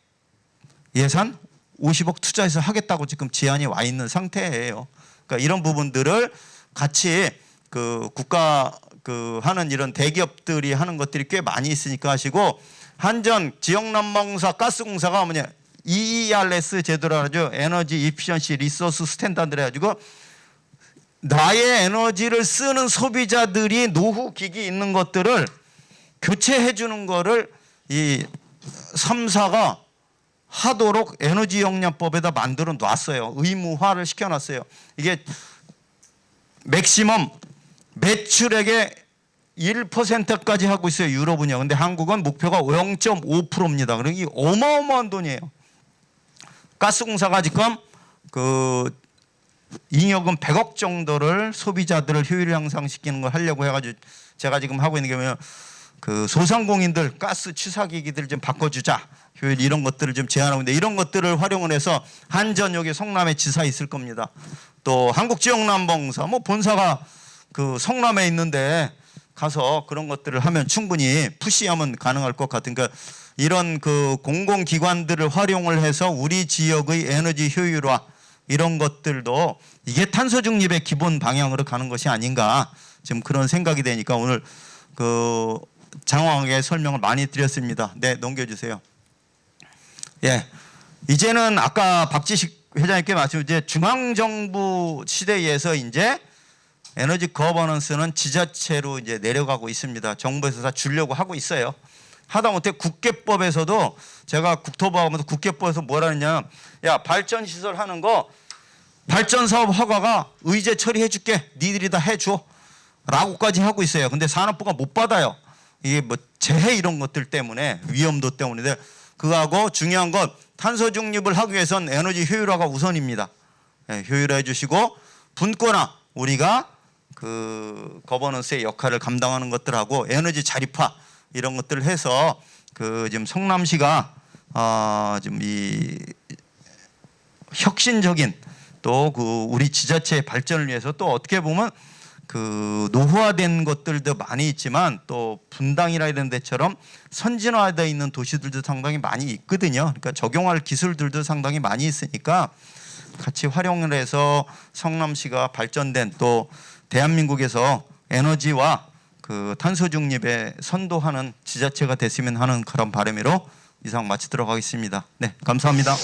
예산 50억 투자해서 하겠다고 지금 제안이 와 있는 상태예요. 그러니까 이런 부분들을 같이 그 국가 그 하는 이런 대기업들이 하는 것들이 꽤 많이 있으니까 하시고 한전 지역난방공사 가스공사가 뭐냐 EERS 제도라 하죠. 에너지 이피션시 리소스 스탠다드를 해가지고 나의 에너지를 쓰는 소비자들이 노후 기기 있는 것들을 교체해 주는 거를 이 3사가 하도록 에너지 역량법에다 만들어 놨어요. 의무화를 시켜놨어요. 이게 맥시멈 매출액의 1%까지 하고 있어요. 유럽은요. 근데 한국은 목표가 0.5%입니다. 그러니까 이게 어마어마한 돈이에요. 가스공사가 지금 그 잉여금 100억 정도를 소비자들을 효율 향상시키는 걸 하려고 해가지고 제가 지금 하고 있는 게 뭐냐면 그 소상공인들 가스 취사기기들 좀 바꿔주자 효율 이런 것들을 좀 제안하고 있는데 이런 것들을 활용을 해서 한전 여기 성남에 지사 있을 겁니다. 또 한국지역난방공사 뭐 본사가 그 성남에 있는데 가서 그런 것들을 하면 충분히 푸시하면 가능할 것 같으니까 이런 그 공공기관들을 활용을 해서 우리 지역의 에너지 효율화 이런 것들도 이게 탄소 중립의 기본 방향으로 가는 것이 아닌가 지금 그런 생각이 되니까 오늘 그 장황하게 설명을 많이 드렸습니다. 네, 넘겨주세요. 예, 이제는 아까 박지식 회장님께 말씀드린 이제 중앙정부 시대에서 이제 에너지 거버넌스는 지자체로 이제 내려가고 있습니다. 정부에서 다 주려고 하고 있어요. 하다못해 국계법에서도 제가 국토부 하면서 국계법에서 뭐라 했냐면 야 발전 시설 하는 거 발전 사업 허가가 의제 처리해 줄게. 니들이 다 해줘. 라고까지 하고 있어요. 근데 산업부가 못 받아요. 이게 뭐 재해 이런 것들 때문에 위험도 때문인데 그거하고 중요한 건 탄소 중립을 하기 위해선 에너지 효율화가 우선입니다. 네, 효율화해 주시고 분권화 우리가 그 거버넌스의 역할을 감당하는 것들하고 에너지 자립화 이런 것들을 해서 그 지금 성남시가 지금 이 혁신적인 또 그 우리 지자체의 발전을 위해서 또 어떻게 보면 그 노후화된 것들도 많이 있지만 또 분당이라 이런 데처럼 선진화되어 있는 도시들도 상당히 많이 있거든요. 그러니까 적용할 기술들도 상당히 많이 있으니까 같이 활용을 해서 성남시가 발전된 또 대한민국에서 에너지와 그 탄소 중립에 선도하는 지자체가 됐으면 하는 그런 바람으로 이상 마치도록 하겠습니다. 네, 감사합니다.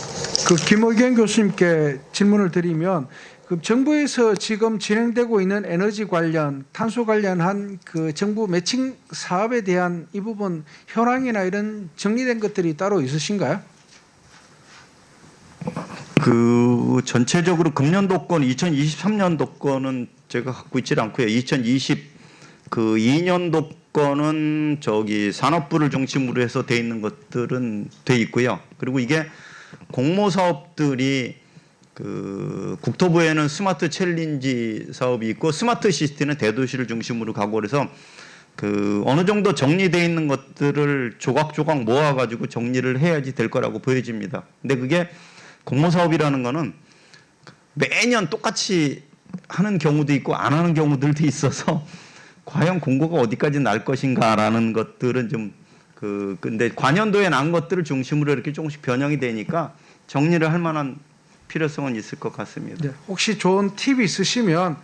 그 김의겸 교수님께 질문을 드리면 그 정부에서 지금 진행되고 있는 에너지 관련, 탄소 관련한 그 정부 매칭 사업에 대한 이 부분 현황이나 이런 정리된 것들이 따로 있으신가요? 그 전체적으로 금년도권 2023년도권은 제가 갖고 있지 않고요. 2년도권은 저기 산업부를 중심으로 해서 돼 있는 것들은 돼 있고요. 그리고 이게 공모 사업들이 그 국토부에는 스마트 챌린지 사업이 있고 스마트 시티는 대도시를 중심으로 가고 그래서 그 어느 정도 정리되어 있는 것들을 조각조각 모아가지고 정리를 해야지 될 거라고 보여집니다. 근데 그게 공모사업이라는 거는 매년 똑같이 하는 경우도 있고 안 하는 경우들도 있어서 과연 공고가 어디까지 날 것인가라는 것들은 좀 근데 관연도에 난 것들을 중심으로 이렇게 조금씩 변형이 되니까 정리를 할 만한 필요성은 있을 것 같습니다. 네, 혹시 좋은 팁이 있으시면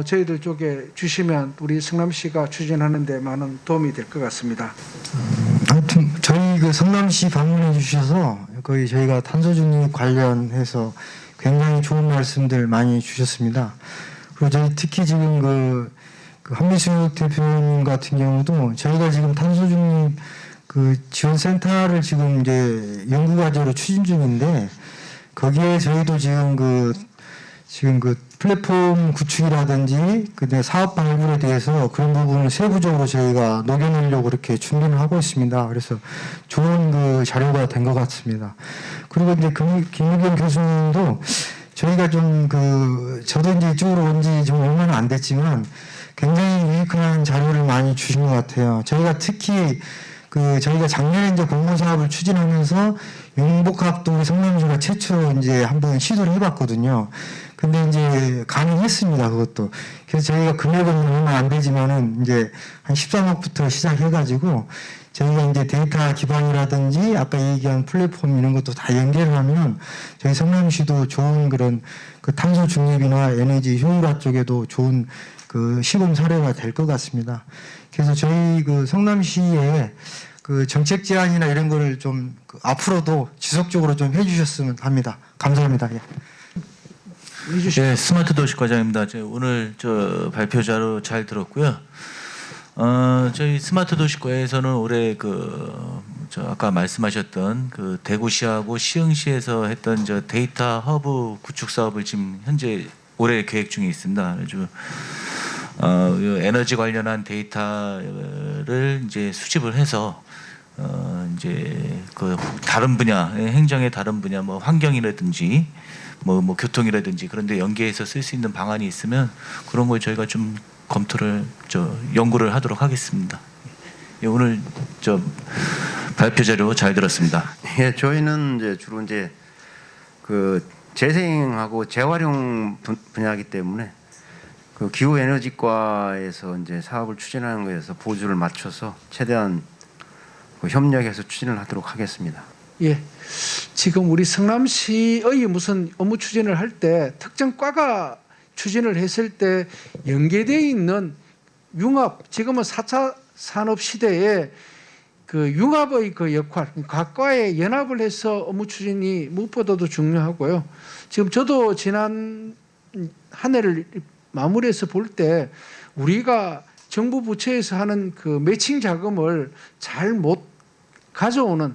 저희들 쪽에 주시면 우리 성남시가 추진하는 데 많은 도움이 될 것 같습니다. 아무튼 저희 그 성남시 방문해 주셔서 거의 저희가 탄소 중립 관련해서 굉장히 좋은 말씀들 많이 주셨습니다. 그리고 저희 특히 지금 그 한미숙 대표님 같은 경우도 저희가 지금 탄소 중립 그 지원센터를 지금 이제 연구과제로 추진 중인데 거기에 저희도 지금 그 플랫폼 구축이라든지 그다음에 사업 발굴에 대해서 그런 부분을 세부적으로 저희가 녹여내려고 그렇게 준비를 하고 있습니다. 그래서 좋은 그 자료가 된 것 같습니다. 그리고 이제 김우겸 교수님도 저희가 좀 저도 이제 이쪽으로 온 지 좀 얼마나 안 됐지만 굉장히 유익한 자료를 많이 주신 것 같아요. 저희가 특히 저희가 작년에 이제 공모사업을 추진하면서 용복합도 우리 성남시가 최초로 이제 한번 시도를 해봤거든요. 근데 이제 가능했습니다, 그것도. 그래서 저희가 금액은 얼마 안 되지만은 이제 한 13억부터 시작해가지고 저희가 이제 데이터 기반이라든지 아까 얘기한 플랫폼 이런 것도 다 연계를 하면 저희 성남시도 좋은 그런 그 탄소 중립이나 에너지 효율화 쪽에도 좋은 그 시범 사례가 될 것 같습니다. 그래서 저희 그 성남시에 그 정책 제안이나 이런 거를 좀 앞으로도 지속적으로 좀 해주셨으면 합니다. 감사합니다. 예. 네, 스마트 도시 과장입니다. 오늘 발표자로 잘 들었고요. 저희 스마트 도시과에서는 올해 아까 말씀하셨던 그 대구시하고 시흥시에서 했던 데이터 허브 구축 사업을 지금 현재 올해 계획 중에 있습니다. 그래서 에너지 관련한 데이터를 이제 수집을 해서 이제 그 다른 분야, 행정의 다른 분야, 뭐 환경이라든지 뭐 교통이라든지 그런데 연계해서 쓸 수 있는 방안이 있으면 그런 걸 저희가 좀 검토를 연구를 하도록 하겠습니다. 예, 오늘 발표 자료 잘 들었습니다. 예, 저희는 이제 주로 이제 그 재생하고 재활용 분야이기 때문에 그 기후 에너지과에서 이제 사업을 추진하는 거에서 보조를 맞춰서 최대한 협력해서 추진을 하도록 하겠습니다. 예, 지금 우리 성남시의 무슨 업무 추진을 할 때 특정 과가 추진을 했을 때 연계되어 있는 융합, 지금은 4차 산업 시대에 그 융합의 그 역할, 각 과에 연합을 해서 업무 추진이 무엇보다도 중요하고요. 지금 저도 지난 한 해를 마무리해서 볼 때 우리가 정부 부처에서 하는 그 매칭 자금을 잘 못 가져오는,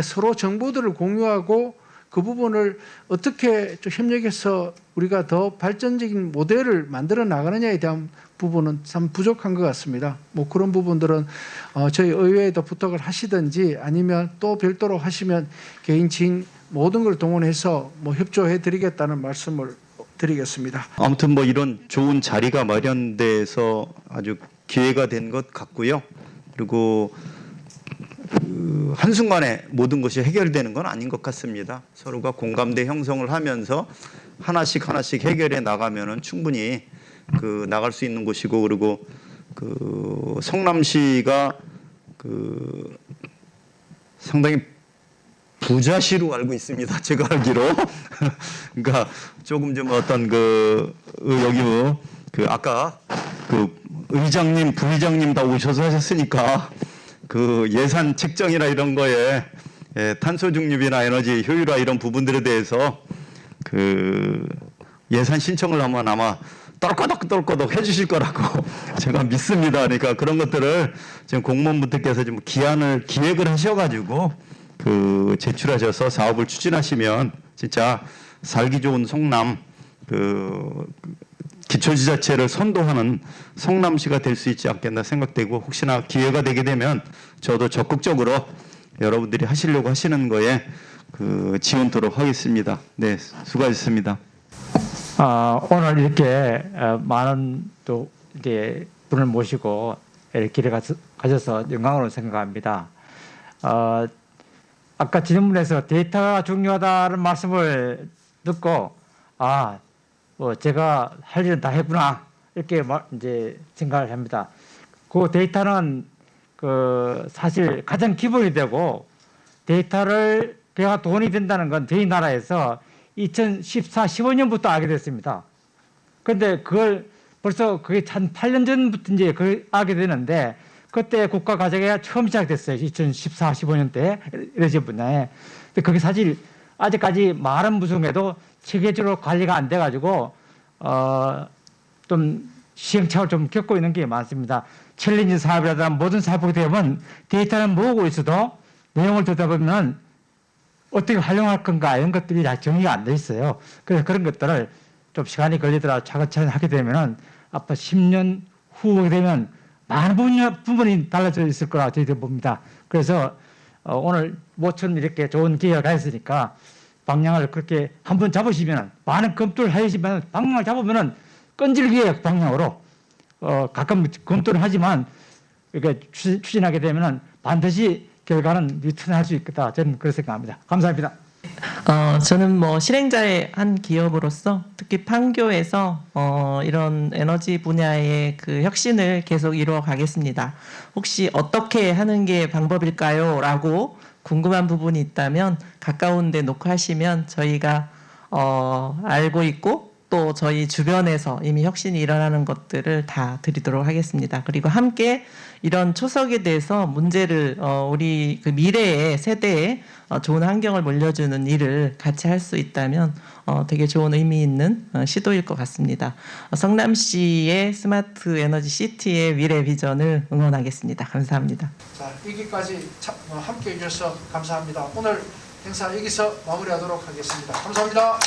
서로 정보들을 공유하고 그 부분을 어떻게 좀 협력해서 우리가 더 발전적인 모델을 만들어 나가느냐에 대한 부분은 참 부족한 것 같습니다. 뭐 그런 부분들은 저희 의회에도 부탁을 하시든지 아니면 또 별도로 하시면 개인 지인 모든 걸 동원해서 뭐 협조해 드리겠다는 말씀을 드리겠습니다. 아무튼 뭐 이런 좋은 자리가 마련돼서 아주 기회가 된 것 같고요. 그리고 한순간에 모든 것이 해결되는 건 아닌 것 같습니다. 서로가 공감대 형성을 하면서 하나씩 해결해 나가면은 충분히 나갈 수 있는 곳이고, 그리고 성남시가 상당히 부자시로 알고 있습니다. 제가 알기로. 그러니까 조금 좀 어떤 여기 아까 의장님, 부의장님 다 오셔서 하셨으니까 예산 책정이나 이런 거에 탄소 중립이나 에너지 효율화 이런 부분들에 대해서 예산 신청을 하면 아마 떨거덕 해주실 거라고 제가 믿습니다. 그러니까 그런 것들을 지금 공무원분들께서 좀 기획을 하셔가지고 제출하셔서 사업을 추진하시면 진짜 살기 좋은 성남 기초지자체를 선도하는 성남시가 될 수 있지 않겠나 생각되고, 혹시나 기회가 되게 되면 저도 적극적으로 여러분들이 하시려고 하시는 거에 지원토록 하겠습니다. 네, 수고하셨습니다. 오늘 이렇게 많은 또 이제 분을 모시고 이렇게 길에 가셔서 영광으로 생각합니다. 아까 질문에서 데이터가 중요하다는 말씀을 듣고 뭐 제가 할 일은 다 했구나 이렇게 이제 생각을 합니다. 그 데이터는 사실 가장 기본이 되고 데이터를 그가 돈이 된다는 건 저희 나라에서 2014, 15년부터 알게 됐습니다. 그런데 그걸 벌써 그게 한 8년 전부터 이제 그걸 알게 되는데 그때 국가 과제가 처음 시작됐어요. 2014, 15년 때 에너지 분야에. 근데 그게 사실 아직까지 많은 부송에도 체계적으로 관리가 안 돼가지고 좀 시행착오를 좀 겪고 있는 게 많습니다. 챌린지 사업이라든가 모든 사업이 되면 데이터를 모으고 있어도 내용을 듣다 보면 어떻게 활용할 건가 이런 것들이 다 정리가 안 돼 있어요. 그래서 그런 것들을 좀 시간이 걸리더라도 차근차근 하게 되면은 앞으로 10년 후에 되면 많은 부분이 달라져 있을 거라 저희들 봅니다. 그래서 오늘 모처럼 이렇게 좋은 기회가 가있으니까 방향을 그렇게 한번 잡으시면 많은 검토를 하시면 방향을 잡으면은 끈질기게 방향으로 가끔 검토를 하지만 이렇게 추진하게 되면은 반드시 결과는 리턴할 수 있겠다. 저는 그렇게 생각합니다. 감사합니다. 저는 뭐 실행자의 한 기업으로서 특히 판교에서 이런 에너지 분야의 그 혁신을 계속 이루어 가겠습니다. 혹시 어떻게 하는 게 방법일까요? 라고 궁금한 부분이 있다면 가까운 데 녹화하시면 저희가 알고 있고 또 저희 주변에서 이미 혁신이 일어나는 것들을 다 드리도록 하겠습니다. 그리고 함께 이런 초석에 대해서 문제를 우리 그 미래의 세대에 좋은 환경을 물려주는 일을 같이 할 수 있다면 되게 좋은 의미 있는 시도일 것 같습니다. 성남시의 스마트 에너지 시티의 미래 비전을 응원하겠습니다. 감사합니다. 자, 여기까지 함께 해주셔서 감사합니다. 오늘 행사 여기서 마무리하도록 하겠습니다. 감사합니다.